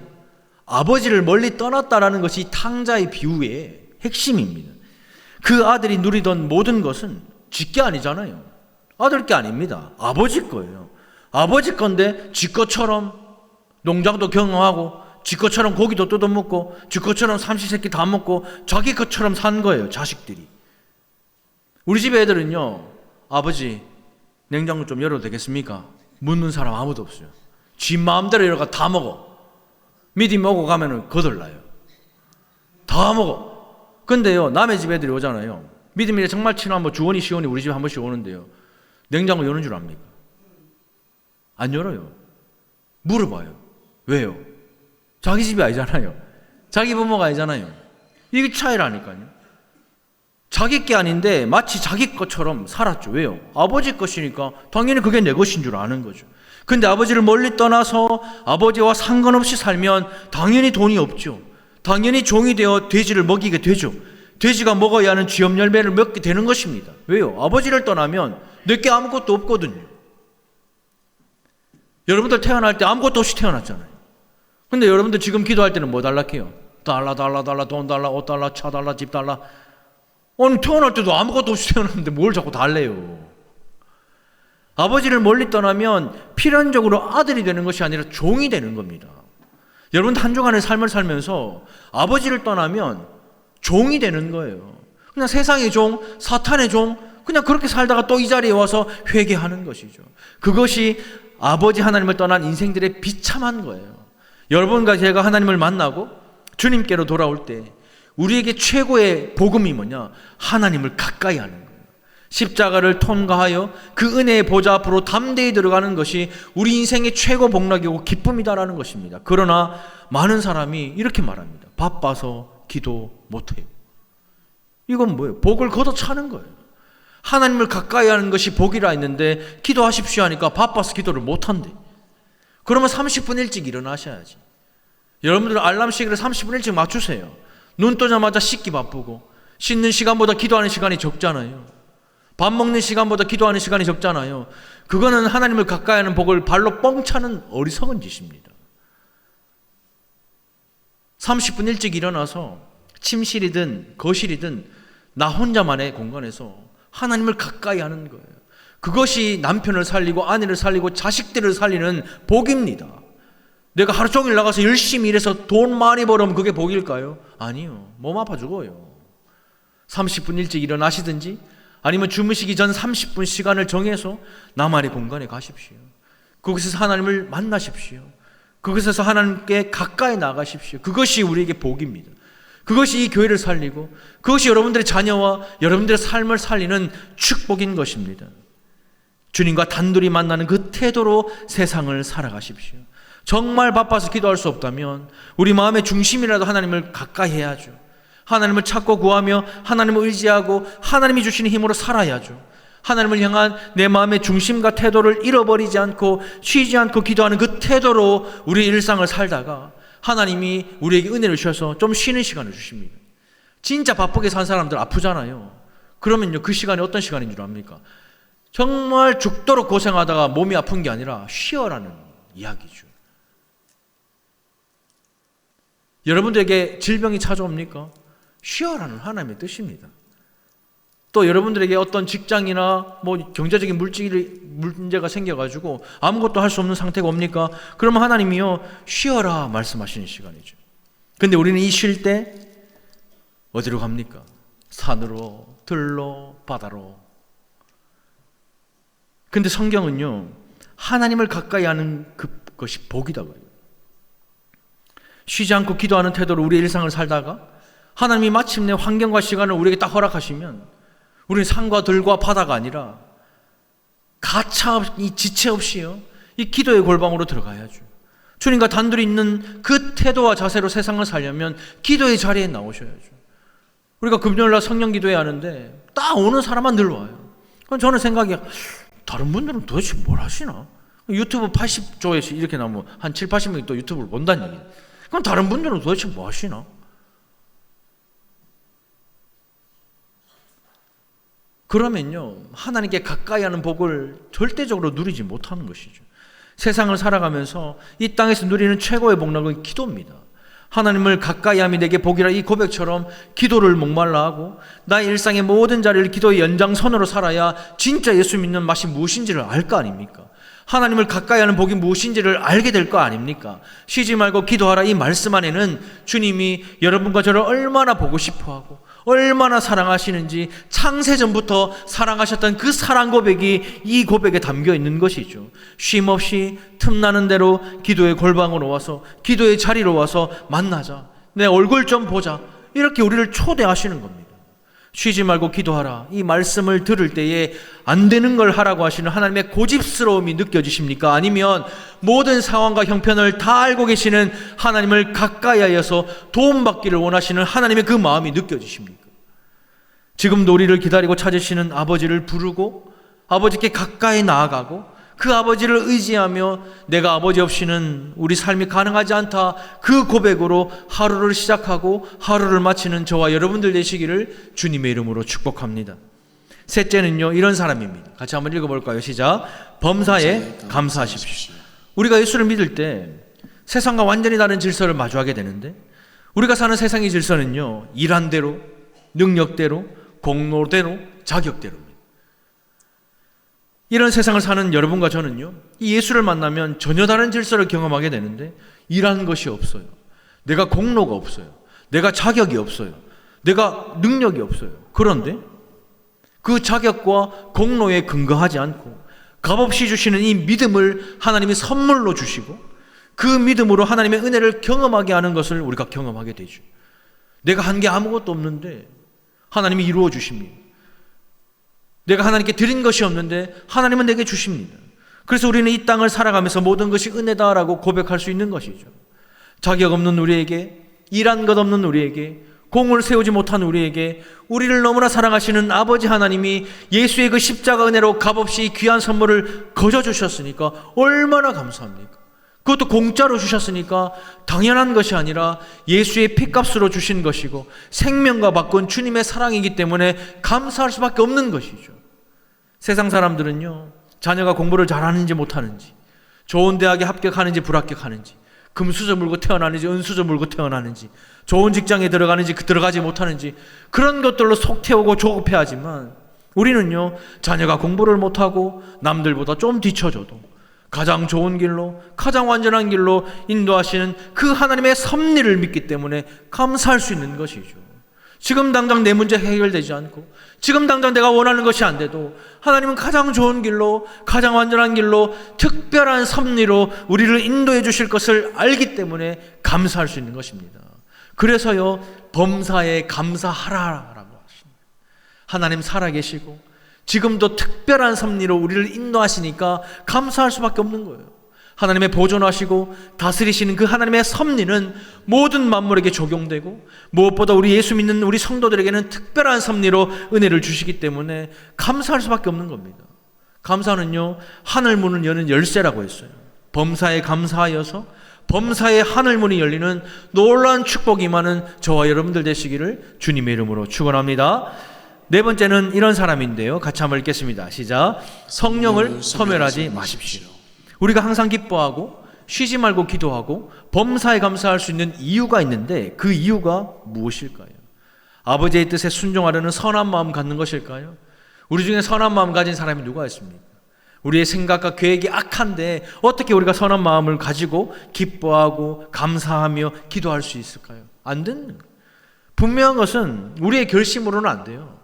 아버지를 멀리 떠났다라는 것이 탕자의 비유의 핵심입니다. 그 아들이 누리던 모든 것은 지 게 아니잖아요. 아들 게 아닙니다. 아버지 거예요. 아버지 건데 지 것처럼 농장도 경영하고 지 것처럼 고기도 뜯어먹고 지 것처럼 삼시세끼 다 먹고 자기 것처럼 산 거예요. 자식들이. 우리 집 애들은요, 아버지 냉장고 좀 열어도 되겠습니까? 묻는 사람 아무도 없어요. 지 마음대로 열어가 다 먹어. 미리 먹고 가면은 거덜나요. 다 먹어. 근데요, 남의 집 애들이 오잖아요. 믿음이 정말 친한 주원이 시원이 우리 집에 한 번씩 오는데요, 냉장고 여는 줄 압니까? 안 열어요. 물어봐요. 왜요? 자기 집이 아니잖아요. 자기 부모가 아니잖아요. 이게 차이라니까요. 자기 게 아닌데 마치 자기 것처럼 살았죠. 왜요? 아버지 것이니까 당연히 그게 내 것인 줄 아는 거죠. 근데 아버지를 멀리 떠나서 아버지와 상관없이 살면 당연히 돈이 없죠. 당연히 종이 되어 돼지를 먹이게 되죠. 돼지가 먹어야 하는 쥐염 열매를 먹게 되는 것입니다. 왜요? 아버지를 떠나면 내게 아무것도 없거든요. 여러분들 태어날 때 아무것도 없이 태어났잖아요. 근데 여러분들 지금 기도할 때는 뭐 달라해요? 달라, 돈 달라, 옷 달라, 차 달라, 집 달라. 오늘 태어날 때도 아무것도 없이 태어났는데 뭘 자꾸 달래요? 아버지를 멀리 떠나면 필연적으로 아들이 되는 것이 아니라 종이 되는 겁니다. 여러분 한 주간의 삶을 살면서 아버지를 떠나면 종이 되는 거예요. 그냥 세상의 종, 사탄의 종, 그냥 그렇게 살다가 또 이 자리에 와서 회개하는 것이죠. 그것이 아버지 하나님을 떠난 인생들의 비참한 거예요. 여러분과 제가 하나님을 만나고 주님께로 돌아올 때 우리에게 최고의 복음이 뭐냐? 하나님을 가까이 하는 거예요. 십자가를 통과하여 그 은혜의 보좌 앞으로 담대히 들어가는 것이 우리 인생의 최고 복락이고 기쁨이다라는 것입니다. 그러나 많은 사람이 이렇게 말합니다. 바빠서 기도 못해요. 이건 뭐예요? 복을 걷어차는 거예요. 하나님을 가까이 하는 것이 복이라 했는데 기도하십시오 하니까 바빠서 기도를 못한대. 그러면 30분 일찍 일어나셔야지. 여러분들 알람 시계를 30분 일찍 맞추세요. 눈 뜨자마자 씻기 바쁘고 씻는 시간보다 기도하는 시간이 적잖아요. 밥 먹는 시간보다 기도하는 시간이 적잖아요. 그거는 하나님을 가까이 하는 복을 발로 뻥 차는 어리석은 짓입니다. 30분 일찍 일어나서 침실이든 거실이든 나 혼자만의 공간에서 하나님을 가까이 하는 거예요. 그것이 남편을 살리고 아내를 살리고 자식들을 살리는 복입니다. 내가 하루 종일 나가서 열심히 일해서 돈 많이 벌으면 그게 복일까요? 아니요. 몸 아파 죽어요. 30분 일찍 일어나시든지 아니면 주무시기 전 30분 시간을 정해서 나만의 공간에 가십시오. 그곳에서 하나님을 만나십시오. 그곳에서 하나님께 가까이 나가십시오. 그것이 우리에게 복입니다. 그것이 이 교회를 살리고 그것이 여러분들의 자녀와 여러분들의 삶을 살리는 축복인 것입니다. 주님과 단둘이 만나는 그 태도로 세상을 살아가십시오. 정말 바빠서 기도할 수 없다면 우리 마음의 중심이라도 하나님을 가까이 해야죠. 하나님을 찾고 구하며 하나님을 의지하고 하나님이 주시는 힘으로 살아야죠. 하나님을 향한 내 마음의 중심과 태도를 잃어버리지 않고 쉬지 않고 기도하는 그 태도로 우리 일상을 살다가 하나님이 우리에게 은혜를 주셔서 좀 쉬는 시간을 주십니다. 진짜 바쁘게 산 사람들 아프잖아요. 그러면요, 그 시간이 어떤 시간인 줄 압니까? 정말 죽도록 고생하다가 몸이 아픈 게 아니라 쉬어라는 이야기죠. 여러분들에게 질병이 찾아옵니까? 쉬어라는 하나님의 뜻입니다. 또 여러분들에게 어떤 직장이나 뭐 경제적인 문제가 생겨가지고 아무것도 할 수 없는 상태가 옵니까? 그러면 하나님이요, 쉬어라 말씀하시는 시간이죠. 근데 우리는 이 쉴 때 어디로 갑니까? 산으로, 들로, 바다로. 근데 성경은요, 하나님을 가까이 하는 그것이 복이다 그래요. 쉬지 않고 기도하는 태도로 우리의 일상을 살다가 하나님이 마침내 환경과 시간을 우리에게 딱 허락하시면 우리는 산과 들과 바다가 아니라 가차없이, 지체 없이요, 이 기도의 골방으로 들어가야죠. 주님과 단둘이 있는 그 태도와 자세로 세상을 살려면 기도의 자리에 나오셔야죠. 우리가 금요일날 성령 기도회 하는데 딱 오는 사람만 늘 와요. 그럼 저는 생각이, 다른 분들은 도대체 뭘 하시나? 유튜브 80조회씩 이렇게 나오면 한 7, 80명이 또 유튜브를 본다는 얘기예요. 그럼 다른 분들은 도대체 뭐 하시나? 그러면요, 하나님께 가까이 하는 복을 절대적으로 누리지 못하는 것이죠. 세상을 살아가면서 이 땅에서 누리는 최고의 복락은 기도입니다. 하나님을 가까이 함이 내게 복이라, 이 고백처럼 기도를 목말라 하고 나의 일상의 모든 자리를 기도의 연장선으로 살아야 진짜 예수 믿는 맛이 무엇인지를 알 거 아닙니까? 하나님을 가까이 하는 복이 무엇인지를 알게 될 거 아닙니까? 쉬지 말고 기도하라, 이 말씀 안에는 주님이 여러분과 저를 얼마나 보고 싶어하고 얼마나 사랑하시는지 창세전부터 사랑하셨던 그 사랑 고백이 이 고백에 담겨 있는 것이죠. 쉼없이 틈나는 대로 기도의 골방으로 와서, 기도의 자리로 와서 만나자, 내 얼굴 좀 보자, 이렇게 우리를 초대하시는 겁니다. 쉬지 말고 기도하라, 이 말씀을 들을 때에 안 되는 걸 하라고 하시는 하나님의 고집스러움이 느껴지십니까? 아니면 모든 상황과 형편을 다 알고 계시는 하나님을 가까이 하여서 도움받기를 원하시는 하나님의 그 마음이 느껴지십니까? 지금도 우리를 기다리고 찾으시는 아버지를 부르고 아버지께 가까이 나아가고 그 아버지를 의지하며 내가 아버지 없이는 우리 삶이 가능하지 않다, 그 고백으로 하루를 시작하고 하루를 마치는 저와 여러분들 되시기를 주님의 이름으로 축복합니다. 셋째는요, 이런 사람입니다. 같이 한번 읽어볼까요? 시작. 범사에 감사하십시오. 우리가 예수를 믿을 때 세상과 완전히 다른 질서를 마주하게 되는데, 우리가 사는 세상의 질서는요, 일한 대로, 능력대로, 공로대로, 자격대로입니다. 이런 세상을 사는 여러분과 저는요, 이 예수를 만나면 전혀 다른 질서를 경험하게 되는데, 일하는 것이 없어요. 내가 공로가 없어요. 내가 자격이 없어요. 내가 능력이 없어요. 그런데 그 자격과 공로에 근거하지 않고 값없이 주시는 이 믿음을 하나님이 선물로 주시고 그 믿음으로 하나님의 은혜를 경험하게 하는 것을 우리가 경험하게 되죠. 내가 한 게 아무것도 없는데 하나님이 이루어 주십니다. 내가 하나님께 드린 것이 없는데 하나님은 내게 주십니다. 그래서 우리는 이 땅을 살아가면서 모든 것이 은혜다라고 고백할 수 있는 것이죠. 자격 없는 우리에게, 일한 것 없는 우리에게, 공을 세우지 못한 우리에게 우리를 너무나 사랑하시는 아버지 하나님이 예수의 그 십자가 은혜로 값없이 귀한 선물을 거저 주셨으니까 얼마나 감사합니까? 그것도 공짜로 주셨으니까 당연한 것이 아니라 예수의 피값으로 주신 것이고 생명과 바꾼 주님의 사랑이기 때문에 감사할 수밖에 없는 것이죠. 세상 사람들은요, 자녀가 공부를 잘하는지 못하는지, 좋은 대학에 합격하는지 불합격하는지, 금수저 물고 태어나는지 은수저 물고 태어나는지, 좋은 직장에 들어가는지 들어가지 못하는지, 그런 것들로 속 태우고 조급해하지만 우리는요, 자녀가 공부를 못하고 남들보다 좀 뒤쳐져도 가장 좋은 길로, 가장 완전한 길로 인도하시는 그 하나님의 섭리를 믿기 때문에 감사할 수 있는 것이죠. 지금 당장 내 문제 해결되지 않고 지금 당장 내가 원하는 것이 안 돼도 하나님은 가장 좋은 길로, 가장 완전한 길로, 특별한 섭리로 우리를 인도해 주실 것을 알기 때문에 감사할 수 있는 것입니다. 그래서요, 범사에 감사하라라고 하십니다. 하나님 살아계시고 지금도 특별한 섭리로 우리를 인도하시니까 감사할 수밖에 없는 거예요. 하나님의 보존하시고 다스리시는 그 하나님의 섭리는 모든 만물에게 적용되고 무엇보다 우리 예수 믿는 우리 성도들에게는 특별한 섭리로 은혜를 주시기 때문에 감사할 수밖에 없는 겁니다. 감사는요, 하늘 문을 여는 열쇠라고 했어요. 범사에 감사하여서 범사의 하늘 문이 열리는 놀라운 축복이 임하는 저와 여러분들 되시기를 주님의 이름으로 축원합니다. 네 번째는 이런 사람인데요. 같이 한번 읽겠습니다. 시작. 성령을 소멸하지 마십시오. 우리가 항상 기뻐하고 쉬지 말고 기도하고 범사에 감사할 수 있는 이유가 있는데 그 이유가 무엇일까요? 아버지의 뜻에 순종하려는 선한 마음 갖는 것일까요? 우리 중에 선한 마음 가진 사람이 누가 있습니까? 우리의 생각과 계획이 악한데 어떻게 우리가 선한 마음을 가지고 기뻐하고 감사하며 기도할 수 있을까요? 안 되는 거예요. 분명한 것은 우리의 결심으로는 안 돼요.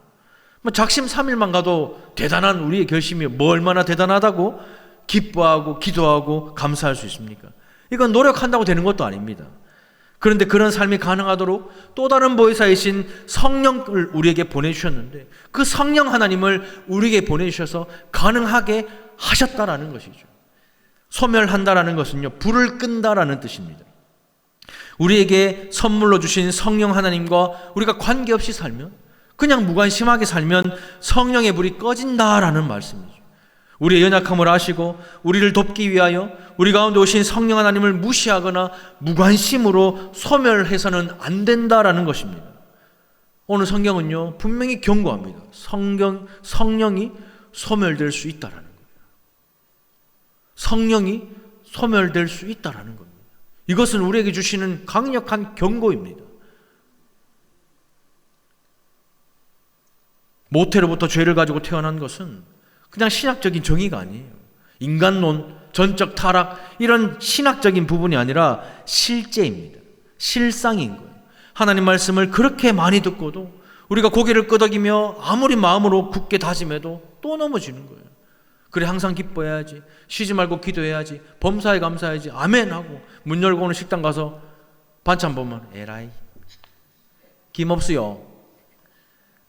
작심삼일만 가도 대단한 우리의 결심이 뭐 얼마나 대단하다고 기뻐하고 기도하고 감사할 수 있습니까? 이건 노력한다고 되는 것도 아닙니다. 그런데 그런 삶이 가능하도록 또 다른 보혜사이신 성령을 우리에게 보내주셨는데 그 성령 하나님을 우리에게 보내주셔서 가능하게 하셨다라는 것이죠. 소멸한다라는 것은요, 불을 끈다라는 뜻입니다. 우리에게 선물로 주신 성령 하나님과 우리가 관계없이 살면, 그냥 무관심하게 살면 성령의 불이 꺼진다라는 말씀이죠. 우리의 연약함을 아시고 우리를 돕기 위하여 우리 가운데 오신 성령 하나님을 무시하거나 무관심으로 소멸해서는 안 된다라는 것입니다. 오늘 성경은요, 분명히 경고합니다. 성령이 소멸될 수 있다라는 거예요. 성령이 소멸될 수 있다라는 겁니다. 이것은 우리에게 주시는 강력한 경고입니다. 모태로부터 죄를 가지고 태어난 것은 그냥 신학적인 정의가 아니에요. 인간론, 전적 타락, 이런 신학적인 부분이 아니라 실제입니다. 실상인 거예요. 하나님 말씀을 그렇게 많이 듣고도 우리가 고개를 끄덕이며 아무리 마음으로 굳게 다짐해도 또 넘어지는 거예요. 그래, 항상 기뻐해야지, 쉬지 말고 기도해야지, 범사에 감사해야지, 아멘 하고 문 열고 오는 식당 가서 반찬 보면 에라이 김 없어요.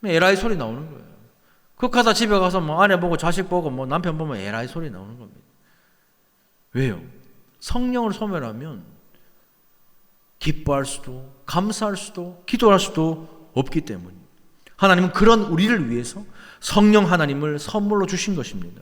에라이 소리 나오는 거예요. 그 가서 집에 가서 뭐 아내 보고 자식 보고 뭐 남편 보면 에라이 소리 나오는 겁니다. 왜요? 성령을 소멸하면 기뻐할 수도 감사할 수도 기도할 수도 없기 때문입니다. 하나님은 그런 우리를 위해서 성령 하나님을 선물로 주신 것입니다.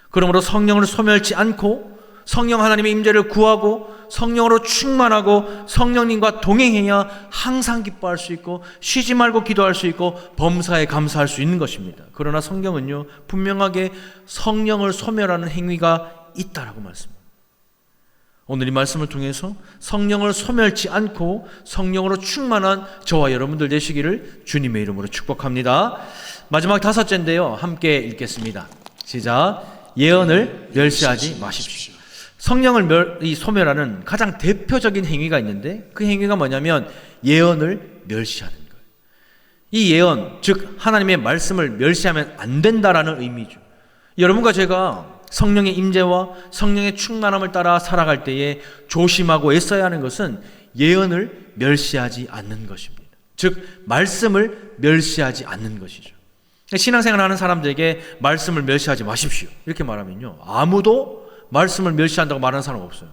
그러므로 성령을 소멸치 않고 성령 하나님의 임재를 구하고 성령으로 충만하고 성령님과 동행해야 항상 기뻐할 수 있고 쉬지 말고 기도할 수 있고 범사에 감사할 수 있는 것입니다. 그러나 성경은요, 분명하게 성령을 소멸하는 행위가 있다라고 말씀합니다. 오늘 이 말씀을 통해서 성령을 소멸치 않고 성령으로 충만한 저와 여러분들 되시기를 주님의 이름으로 축복합니다. 마지막 다섯째인데요, 함께 읽겠습니다. 시작. 예언을 멸시하지 마십시오. 성령을 소멸하는 가장 대표적인 행위가 있는데 그 행위가 뭐냐면 예언을 멸시하는 거예요. 이 예언, 즉 하나님의 말씀을 멸시하면 안 된다라는 의미죠. 여러분과 제가 성령의 임재와 성령의 충만함을 따라 살아갈 때에 조심하고 애써야 하는 것은 예언을 멸시하지 않는 것입니다. 즉 말씀을 멸시하지 않는 것이죠. 신앙생활 하는 사람들에게 말씀을 멸시하지 마십시오 이렇게 말하면요, 아무도 말씀을 멸시한다고 말하는 사람 없어요.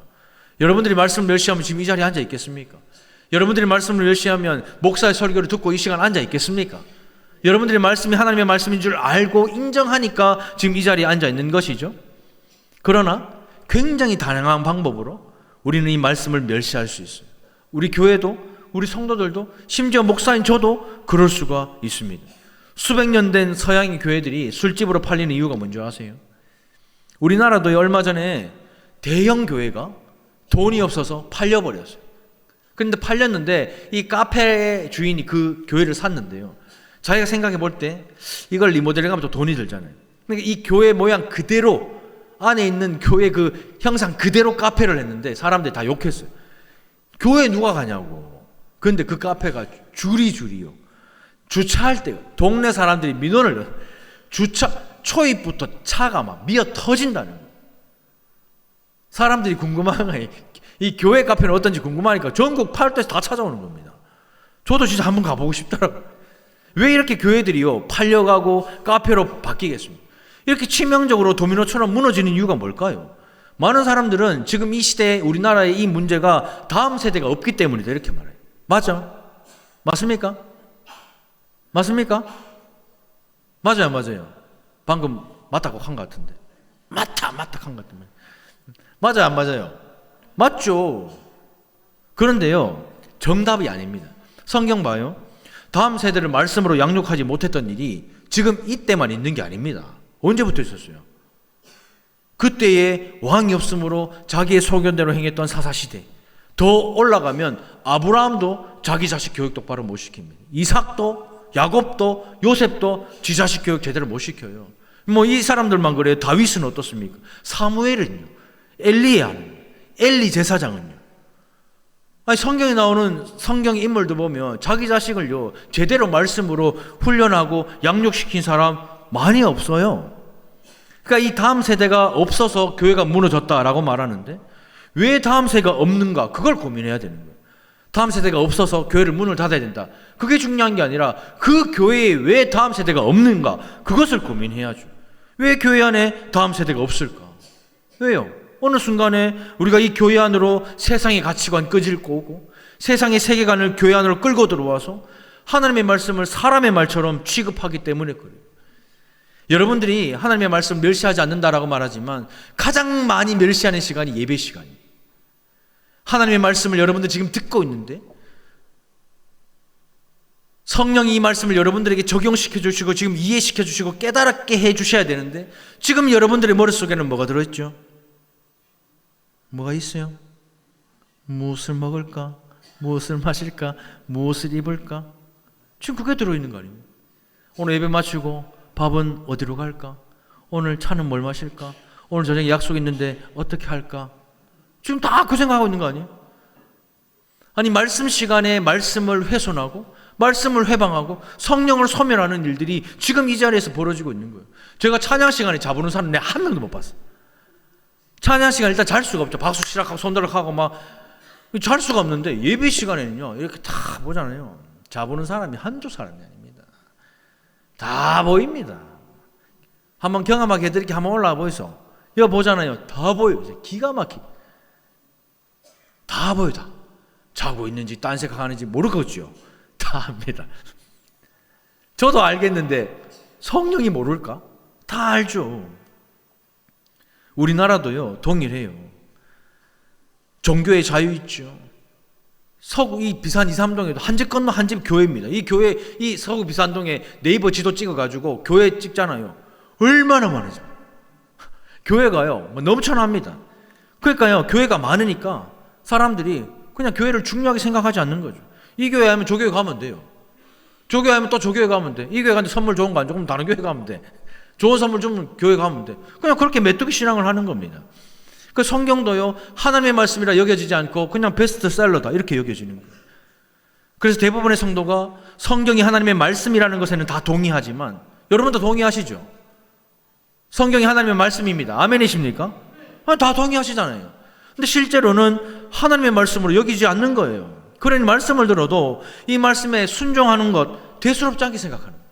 여러분들이 말씀을 멸시하면 지금 이 자리에 앉아 있겠습니까? 여러분들이 말씀을 멸시하면 목사의 설교를 듣고 이 시간 앉아 있겠습니까? 여러분들이 말씀이 하나님의 말씀인 줄 알고 인정하니까 지금 이 자리에 앉아 있는 것이죠. 그러나 굉장히 다양한 방법으로 우리는 이 말씀을 멸시할 수 있어요. 우리 교회도, 우리 성도들도, 심지어 목사인 저도 그럴 수가 있습니다. 수백 년 된 서양의 교회들이 술집으로 팔리는 이유가 뭔지 아세요? 우리나라도 얼마 전에 대형 교회가 돈이 없어서 팔려버렸어요. 그런데 팔렸는데 이 카페 주인이 그 교회를 샀는데요, 자기가 생각해 볼 때 이걸 리모델링하면 또 돈이 들잖아요. 그러니까 이 교회 모양 그대로, 안에 있는 교회 그 형상 그대로 카페를 했는데 사람들이 다 욕했어요. 교회 누가 가냐고. 그런데 그 카페가 줄이요. 주차할 때 동네 사람들이 민원을, 주차 초입부터 차가 막 미어 터진다는 거예요. 사람들이 궁금한 거예요. 이 교회 카페는 어떤지 궁금하니까 전국 팔도에서 다 찾아오는 겁니다. 저도 진짜 한번 가보고 싶더라고요. 왜 이렇게 교회들이요 팔려가고 카페로 바뀌겠습니까? 이렇게 치명적으로 도미노처럼 무너지는 이유가 뭘까요? 많은 사람들은 지금 이 시대에 우리나라의 이 문제가 다음 세대가 없기 때문이다 이렇게 말해요. 맞아? 맞습니까? 맞습니까? 맞아요. 방금 맞다고 한 것 같은데. 맞다 한 것 같은데. 맞아요, 안 맞아요? 맞죠. 그런데요, 정답이 아닙니다. 성경 봐요. 다음 세대를 말씀으로 양육하지 못했던 일이 지금 이때만 있는 게 아닙니다. 언제부터 있었어요? 그때에 왕이 없으므로 자기의 소견대로 행했던 사사시대. 더 올라가면 아브라함도 자기 자식 교육 똑바로 못 시킵니다. 이삭도, 야곱도, 요셉도 지 자식 교육 제대로 못 시켜요. 뭐 이 사람들만 그래요. 다윗은 어떻습니까? 사무엘은요. 엘리 제사장은요. 아니, 성경에 나오는 성경 인물들 보면 자기 자식을요 제대로 말씀으로 훈련하고 양육시킨 사람 많이 없어요. 그러니까 이 다음 세대가 없어서 교회가 무너졌다라고 말하는데 왜 다음 세대가 없는가? 그걸 고민해야 되는 거예요. 다음 세대가 없어서 교회를 문을 닫아야 된다. 그게 중요한 게 아니라 그 교회에 왜 다음 세대가 없는가? 그것을 고민해야죠. 왜 교회 안에 다음 세대가 없을까? 왜요? 어느 순간에 우리가 이 교회 안으로 세상의 가치관 끄집고 오고 세상의 세계관을 교회 안으로 끌고 들어와서 하나님의 말씀을 사람의 말처럼 취급하기 때문에 그래요. 여러분들이 하나님의 말씀을 멸시하지 않는다라고 말하지만 가장 많이 멸시하는 시간이 예배 시간이에요. 하나님의 말씀을 여러분들 지금 듣고 있는데 성령이 이 말씀을 여러분들에게 적용시켜 주시고 지금 이해시켜 주시고 깨달게 해 주셔야 되는데 지금 여러분들의 머릿속에는 뭐가 들어있죠? 뭐가 있어요? 무엇을 먹을까? 무엇을 마실까? 무엇을 입을까? 지금 그게 들어있는 거 아닙니까? 오늘 예배 마치고 밥은 어디로 갈까? 오늘 차는 뭘 마실까? 오늘 저녁에 약속 있는데 어떻게 할까? 지금 다 그 생각하고 있는 거 아니에요? 아니, 말씀 시간에 말씀을 훼손하고 말씀을 회방하고 성령을 소멸하는 일들이 지금 이 자리에서 벌어지고 있는 거예요. 제가 찬양 시간에 자부는 사람 내가 한 명도 못 봤어요. 찬양 시간 일단 잘 수가 없죠. 박수 치락하고 손가락하고 막 잘 수가 없는데 예배 시간에는요 이렇게 다 보잖아요. 자보는 사람이 한두 사람이 아닙니다. 다 보입니다. 한번 경험하게 해드릴게. 한번 올라와 보이소. 이거 보잖아요. 다 보여요. 기가 막히게 다 보여. 다 자고 있는지 딴 생각하는지 모르겠죠. 다 압니다. 저도 알겠는데 성령이 모를까? 다 알죠. 우리나라도요 동일해요. 종교의 자유 있죠. 서구 이 비산 2, 3동에도 한 집 건너 한 집 교회입니다. 이 교회 이 서구 비산동에 네이버 지도 찍어가지고 교회 찍잖아요. 얼마나 많으죠. 교회가요 뭐 넘쳐납니다. 그러니까요 교회가 많으니까 사람들이 그냥 교회를 중요하게 생각하지 않는 거죠. 이 교회 하면 저 교회 가면 돼요. 저 교회 하면 또 저 교회 가면 돼. 이 교회 가는데 선물 좋은 거 안 좋으면 다른 교회 가면 돼. 좋은 선물 주면 교회 가면 돼. 그냥 그렇게 메뚜기 신앙을 하는 겁니다. 그 성경도요 하나님의 말씀이라 여겨지지 않고 그냥 베스트셀러다 이렇게 여겨지는 거예요. 그래서 대부분의 성도가 성경이 하나님의 말씀이라는 것에는 다 동의하지만 여러분도 동의하시죠? 성경이 하나님의 말씀입니다. 아멘이십니까? 다 동의하시잖아요. 근데 실제로는 하나님의 말씀으로 여기지 않는 거예요. 그러니 말씀을 들어도 이 말씀에 순종하는 것 대수롭지 않게 생각하는 거예요.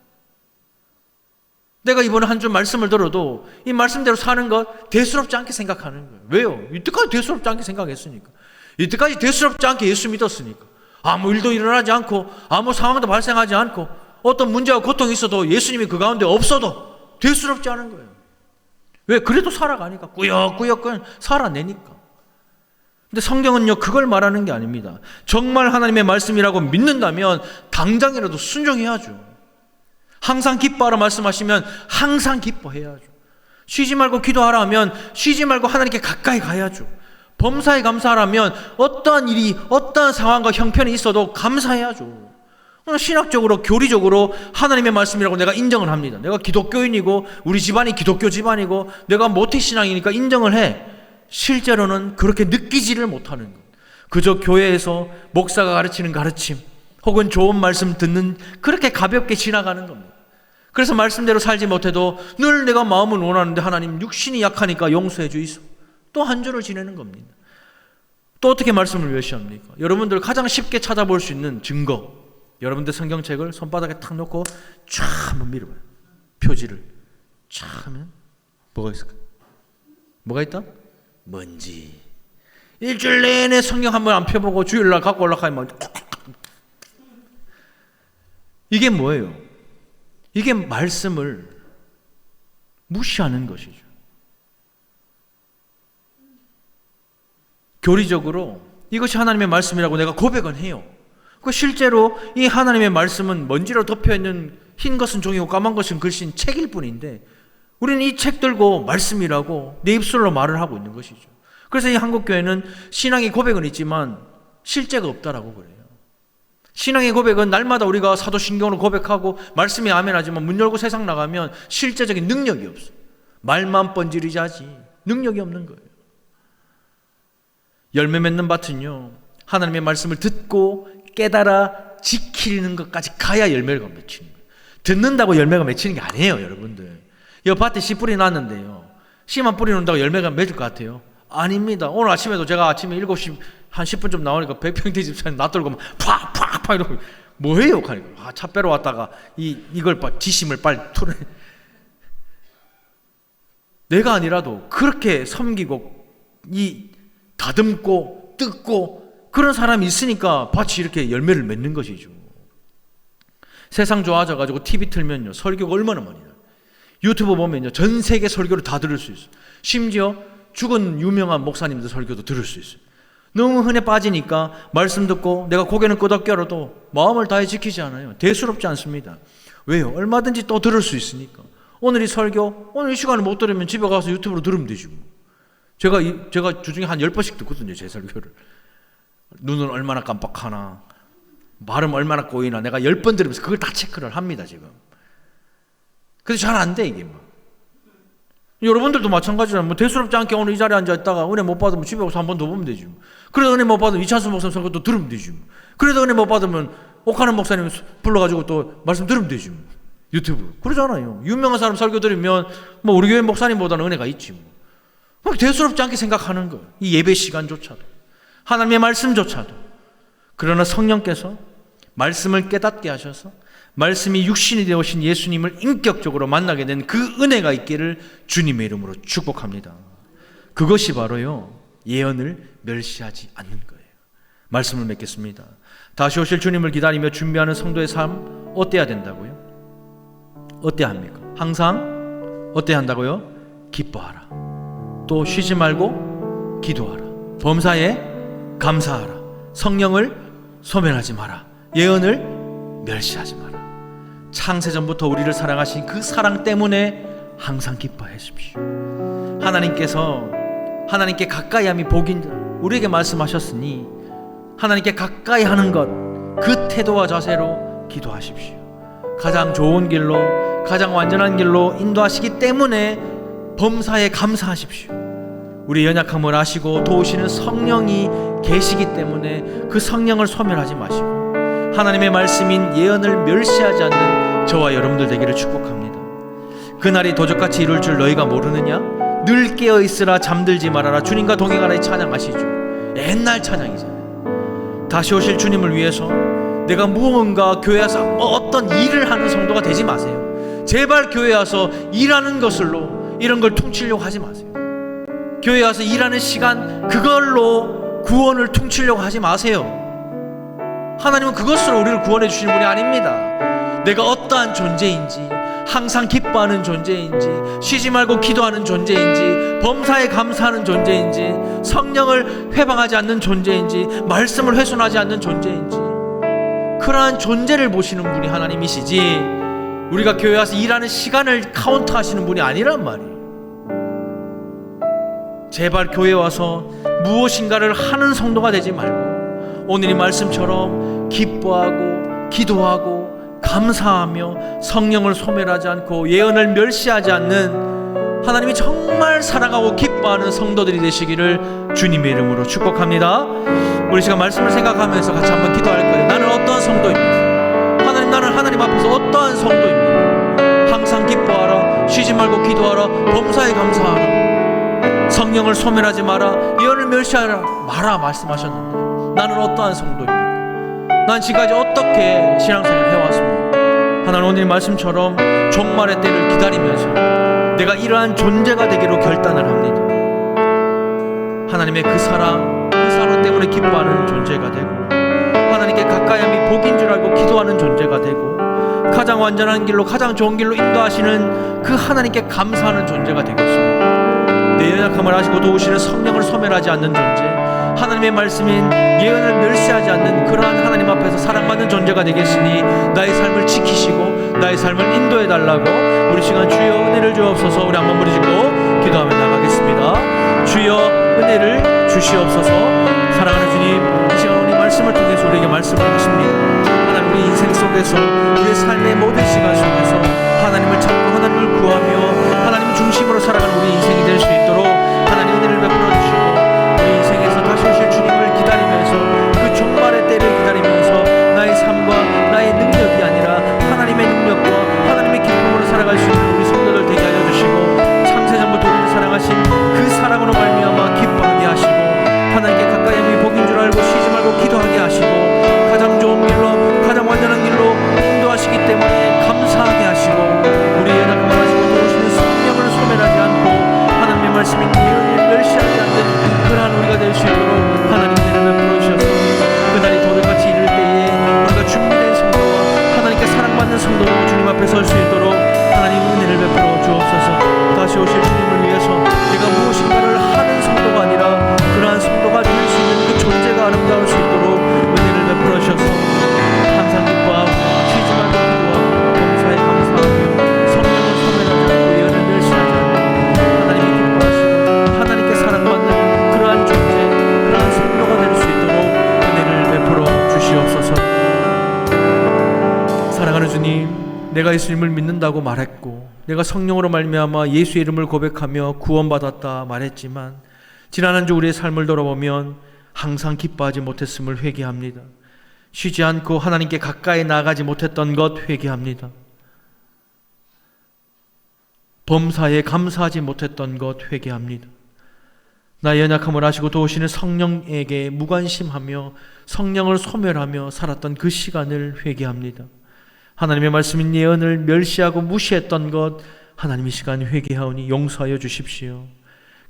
내가 이번에 한 주 말씀을 들어도 이 말씀대로 사는 것 대수롭지 않게 생각하는 거예요. 왜요? 이때까지 대수롭지 않게 생각했으니까. 이때까지 대수롭지 않게 예수 믿었으니까. 아무 일도 일어나지 않고 아무 상황도 발생하지 않고 어떤 문제와 고통이 있어도 예수님이 그 가운데 없어도 대수롭지 않은 거예요. 왜? 그래도 살아가니까. 꾸역꾸역 살아내니까. 근데 성경은요 그걸 말하는 게 아닙니다. 정말 하나님의 말씀이라고 믿는다면 당장이라도 순종해야죠. 항상 기뻐하라 말씀하시면 항상 기뻐해야죠. 쉬지 말고 기도하라 하면 쉬지 말고 하나님께 가까이 가야죠. 범사에 감사하라면 어떠한 일이 어떠한 상황과 형편이 있어도 감사해야죠. 신학적으로 교리적으로 하나님의 말씀이라고 내가 인정을 합니다. 내가 기독교인이고 우리 집안이 기독교 집안이고 내가 모태신앙이니까 인정을 해. 실제로는 그렇게 느끼지를 못하는 것. 그저 교회에서 목사가 가르치는 가르침 혹은 좋은 말씀 듣는 그렇게 가볍게 지나가는 겁니다. 그래서 말씀대로 살지 못해도 늘 내가 마음은 원하는데 하나님 육신이 약하니까 용서해 주이소. 또 한 주를 지내는 겁니다. 또 어떻게 말씀을 멸시합니까? 여러분들 가장 쉽게 찾아볼 수 있는 증거, 여러분들 성경책을 손바닥에 탁 놓고 쫙 한번 밀어봐요. 표지를 쫙 하면 뭐가 있을까? 뭐가 있다? 먼지. 일주일 내내 성경 한번 안 펴보고 주일날 갖고 올라가면 이게 뭐예요? 이게 말씀을 무시하는 것이죠. 교리적으로 이것이 하나님의 말씀이라고 내가 고백은 해요. 그 실제로 이 하나님의 말씀은 먼지로 덮여있는 흰 것은 종이고 까만 것은 글씨인 책일 뿐인데 우리는 이 책 들고 말씀이라고 내 입술로 말을 하고 있는 것이죠. 그래서 이 한국교회는 신앙의 고백은 있지만 실제가 없다라고 그래요. 신앙의 고백은 날마다 우리가 사도신경으로 고백하고 말씀이 아멘하지만 문 열고 세상 나가면 실제적인 능력이 없어요. 말만 번지르자지 능력이 없는 거예요. 열매 맺는 밭은요, 하나님의 말씀을 듣고 깨달아 지키는 것까지 가야 열매가 맺히는 거예요. 듣는다고 열매가 맺히는 게 아니에요, 여러분들. 이 밭에 씨 뿌리 놨는데요, 씨만 뿌리 놓는다고 열매가 맺을 것 같아요? 아닙니다. 오늘 아침에도 제가 아침에 7시 한 10분 좀 나오니까 백평대 집사님 놔들고 팍팍팍 이러고 뭐해요? 하니까 차 빼러 왔다가 이걸 지심을 빨리 털어. 내가 아니라도 그렇게 섬기고 다듬고 뜯고 그런 사람이 있으니까 밭이 이렇게 열매를 맺는 것이죠. 세상 좋아져가지고 TV 틀면요, 설교가 얼마나 많이 나요. 유튜브 보면요, 전 세계 설교를 다 들을 수 있어요. 심지어 죽은 유명한 목사님들 설교도 들을 수 있어요. 너무 흔해 빠지니까 말씀 듣고 내가 고개는 끄덕여도 마음을 다해 지키지 않아요. 대수롭지 않습니다. 왜요? 얼마든지 또 들을 수 있으니까. 오늘 이 설교, 오늘 이 시간을 못 들으면 집에 가서 유튜브로 들으면 되지 뭐. 제가 주중에 한 10번씩 듣거든요, 제 설교를. 눈은 얼마나 깜빡하나, 발음 얼마나 꼬이나, 내가 10번 들으면서 그걸 다 체크를 합니다, 지금. 그래서 잘 안 돼, 이게 뭐. 여러분들도 마찬가지잖아요. 뭐 대수롭지 않게 오늘 이 자리에 앉아있다가 은혜 못 받으면 집에 가서 한 번 더 보면 되지 뭐. 그래도 은혜 못 받으면 이찬수 목사님 설교도 들으면 되지 뭐. 그래도 은혜 못 받으면 옥하는 목사님 불러가지고 또 말씀 들으면 되지 뭐. 유튜브. 그러잖아요. 유명한 사람 설교 들으면 뭐 우리 교회 목사님보다는 은혜가 있지 뭐. 대수롭지 않게 생각하는 거예요. 이 예배 시간조차도, 하나님의 말씀조차도. 그러나 성령께서 말씀을 깨닫게 하셔서 말씀이 육신이 되어오신 예수님을 인격적으로 만나게 된 그 은혜가 있기를 주님의 이름으로 축복합니다. 그것이 바로요, 예언을 멸시하지 않는 거예요. 말씀을 맺겠습니다. 다시 오실 주님을 기다리며 준비하는 성도의 삶 어때야 된다고요? 어때야 합니까? 항상 어때야 한다고요? 기뻐하라. 또 쉬지 말고 기도하라. 범사에 감사하라. 성령을 소멸하지 마라. 예언을 멸시하지 마라. 창세전부터 우리를 사랑하신 그 사랑 때문에 항상 기뻐하십시오. 하나님께 가까이 함이 복인다, 우리에게 말씀하셨으니 하나님께 가까이 하는 것, 그 태도와 자세로 기도하십시오. 가장 좋은 길로, 가장 완전한 길로 인도하시기 때문에 범사에 감사하십시오. 우리 연약함을 아시고 도우시는 성령이 계시기 때문에 그 성령을 소멸하지 마시고 하나님의 말씀인 예언을 멸시하지 않는 저와 여러분들 되기를 축복합니다. 그날이 도적같이 이룰 줄 너희가 모르느냐? 늘 깨어있으라, 잠들지 말아라. 주님과 동행하라. 이 찬양하시죠. 옛날 찬양이잖아요. 다시 오실 주님을 위해서 내가 무언가 교회 와서 어떤 일을 하는 성도가 되지 마세요. 제발 교회 와서 일하는 것으로 이런 걸 퉁치려고 하지 마세요. 교회 와서 일하는 시간, 그걸로 구원을 퉁치려고 하지 마세요. 하나님은 그것으로 우리를 구원해 주시는 분이 아닙니다. 내가 어떠한 존재인지, 항상 기뻐하는 존재인지, 쉬지 말고 기도하는 존재인지, 범사에 감사하는 존재인지, 성령을 회방하지 않는 존재인지, 말씀을 훼손하지 않는 존재인지, 그러한 존재를 보시는 분이 하나님이시지 우리가 교회 와서 일하는 시간을 카운트하시는 분이 아니란 말이에요. 제발 교회 와서 무엇인가를 하는 성도가 되지 말고 오늘 이 말씀처럼 기뻐하고 기도하고 감사하며 성령을 소멸하지 않고 예언을 멸시하지 않는 하나님이 정말 사랑하고 기뻐하는 성도들이 되시기를 주님의 이름으로 축복합니다. 우리 시간 말씀을 생각하면서 같이 한번 기도할 거예요. 나는 어떠한 성도입니까? 하나님, 나는 하나님 앞에서 어떠한 성도입니까? 항상 기뻐하라, 쉬지 말고 기도하라, 범사에 감사하라, 성령을 소멸하지 마라, 예언을 멸시하라 마라 말씀하셨는데 나는 어떠한 성도입니까? 난 지금까지 어떻게 신앙생활을 해왔습니까? 하나님, 오늘 말씀처럼 종말의 때를 기다리면서 내가 이러한 존재가 되기로 결단을 합니다. 하나님의 그 사랑 때문에 기뻐하는 존재가 되고 하나님께 가까이함이 복인 줄 알고 기도하는 존재가 되고 가장 완전한 길로, 가장 좋은 길로 인도하시는 그 하나님께 감사하는 존재가 되겠습니다. 내 연약함을 아시고 도우시는 성령을 소멸하지 않는 존재, 하나님의 말씀인 예언을 멸시하지 않는 그러한 하나님 앞에서 사랑받는 존재가 되겠으니 나의 삶을 지키시고 나의 삶을 인도해 달라고 우리 시간 주여 은혜를 주옵소서. 우리 한번 무리 짓고 기도하며 나가겠습니다. 주여 은혜를 주시옵소서. 사랑하는 주님, 이 시간 우리 말씀을 통해서 우리에게 말씀을 하십니다. 하나님, 우리 인생 속에서 우리의 삶의 모든 시간 속에서 하나님을 찾고 하나님을 구하며 하나님 중심으로 살아가는 우리 인생이 될 수 있도록 하나님 은혜를 베풀어 주시고, 우리 인생에서 다시 오실 주님을 기다리면서 그 종말의 때를 기다리면서 나의 삶과 나의 능력이 아니라 하나님의 능력과 하나님의 기쁨으로 살아갈 수 있는 우리 성도들 되게 하여 주시고, 창세전부터 우리를 사랑하신 그 사랑으로 말미암아 기뻐하게 하시고, 하나님께 가까이 함이 복인 줄 알고 쉬지 말고 기도하게 하시고, 가장 좋은 길로 가장 완전한 길로 인도하시기 때문에 감사하게 하시고, 우리의 연약함을 하시고 도우시는 성령을 소멸하지 않고 하나님의 말씀이 멸시하지 않는 그러한 우리가 될 수 있도록 하나님 은혜를 베풀어 주셔서 그날이 도들같이 이를 때에 우리가 준비된 성도와 하나님께 사랑받는 성도로 주님 앞에 설 수 있도록 하나님 은혜를 베풀어 주옵소서. 다시 오실 주님을 위해서 내가 무엇인가를 하는 성도가 아니라 그러한 성도가 될 수 있는 그 존재가 아름다울 수 있도록 은혜를 베풀어 주셔서 항상 기뻐하고 쉬지 말고 기도하고 범사에 감사하며 성령을 소멸하지 않고 예언을 멸시하지 않고 하나님이 기뻐하시고 하나님께 사랑받는 그러한 존재, 그러한 성도가 될 수 있도록 은혜를 베풀어 주시옵소서. 사랑하는 주님, 내가 예수님을 믿는다고 말했고 내가 성령으로 말미암아 예수의 이름을 고백하며 구원받았다 말했지만 지난 한 주 우리의 삶을 돌아보면 항상 기뻐하지 못했음을 회개합니다. 쉬지 않고 하나님께 가까이 나아가지 못했던 것 회개합니다. 범사에 감사하지 못했던 것 회개합니다. 나의 연약함을 아시고 도우시는 성령에게 무관심하며 성령을 소멸하며 살았던 그 시간을 회개합니다. 하나님의 말씀인 예언을 멸시하고 무시했던 것 하나님 이 시간 회개하오니 용서하여 주십시오.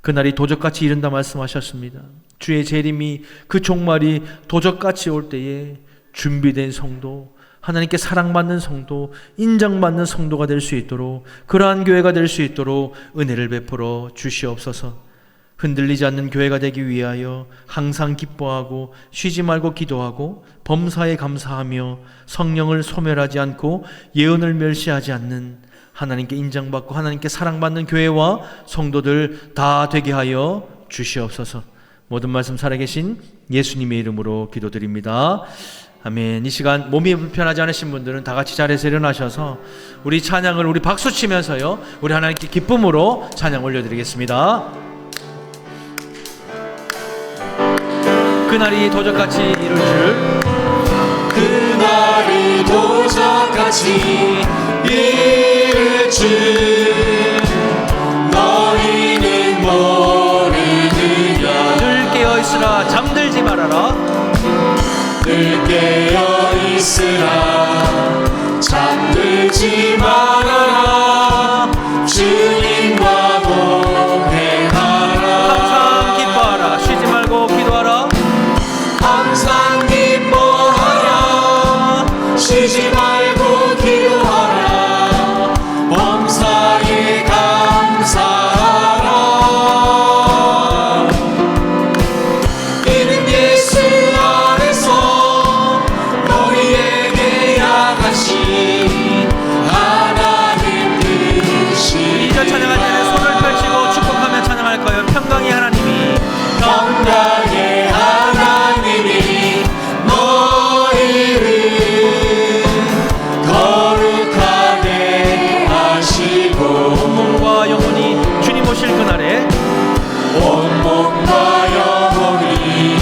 그날이 도적같이 이른다 말씀하셨습니다. 주의 재림이 그 종말이 도적같이 올 때에 준비된 성도, 하나님께 사랑받는 성도, 인정받는 성도가 될 수 있도록 그러한 교회가 될 수 있도록 은혜를 베풀어 주시옵소서. 흔들리지 않는 교회가 되기 위하여 항상 기뻐하고 쉬지 말고 기도하고 범사에 감사하며 성령을 소멸하지 않고 예언을 멸시하지 않는 하나님께 인정받고 하나님께 사랑받는 교회와 성도들 다 되게 하여 주시옵소서. 모든 말씀 살아계신 예수님의 이름으로 기도드립니다. 아멘. 이 시간 몸이 불편하지 않으신 분들은 다 같이 자리에서 일어나셔서 우리 찬양을 우리 박수 치면서요 우리 하나님께 기쁨으로 찬양 올려드리겠습니다. 그날이 도적같이 이룰 줄, 그날이 도적같이 이룰 줄 너희는 모르느냐. 늘 깨어있으라 잠들지 말아라. 늘 깨어있으라 잠들지 말아라. 주님과 동행하라. 항상 기뻐하라 쉬지 말고 기도하라. 항상 기뻐하라 쉬지 말고 기도하라. 범사에 감사하라. 이는 예수 안에서 너희에게 향하신 하나님 뜻이. 이절 찬양할 때는 손을 펼치고 축복하며 찬양할까요? 평강의 하나님이 평강의 하나님이 너희를 거룩하게 하시고 온몸과 영혼이 주님 오실 그날에 온몸과 영혼이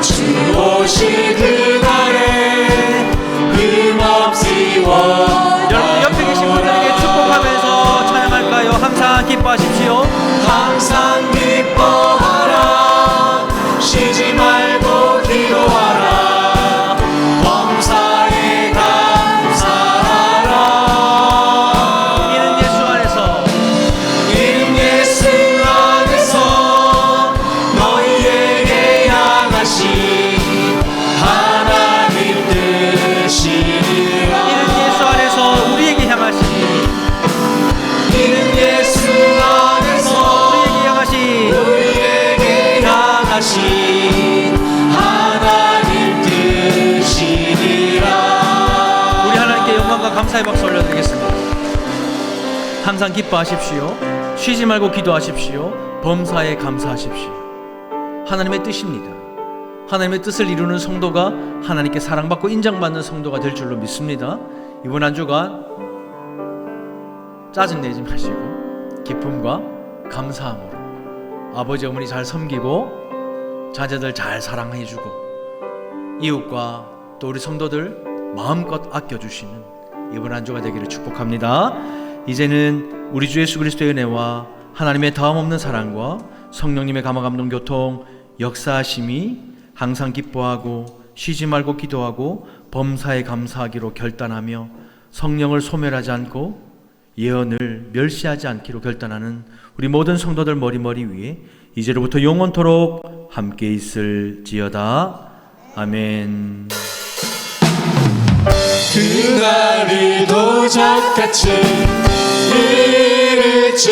주 오실 그날에 흠없이 여러분 옆에 계신 분들에게 축복하면서 찬양할까요? 항상 기뻐하십시오. 항상 기뻐하라 쉬지 말고 기도하라. 범사에 감사하라. 이는 예수 안에서 너희에게 향하신 하나님 뜻이니라. 이는 예수 안에서 우리에게 향하신 이는 예수 안에서 우리에게 향하신 하나님 뜻이니라. 우리 하나님께 영광과 감사의 박수 올려드립니다. 항상 기뻐하십시오. 쉬지 말고 기도하십시오. 범사에 감사하십시오. 하나님의 뜻입니다. 하나님의 뜻을 이루는 성도가 하나님께 사랑받고 인정받는 성도가 될 줄로 믿습니다. 이번 한 주간 짜증내지 마시고 기쁨과 감사함으로 아버지 어머니 잘 섬기고 자녀들 잘 사랑해주고 이웃과 또 우리 성도들 마음껏 아껴주시는 이번 한 주가 되기를 축복합니다. 이제는 우리 주 예수 그리스도의 은혜와 하나님의 다음없는 사랑과 성령님의 감화감동 교통 역사하심이 항상 기뻐하고 쉬지 말고 기도하고 범사에 감사하기로 결단하며 성령을 소멸하지 않고 예언을 멸시하지 않기로 결단하는 우리 모든 성도들 머리머리 위에 이제로부터 영원토록 함께 있을지어다. 아멘. 그날이 도적같이 이를지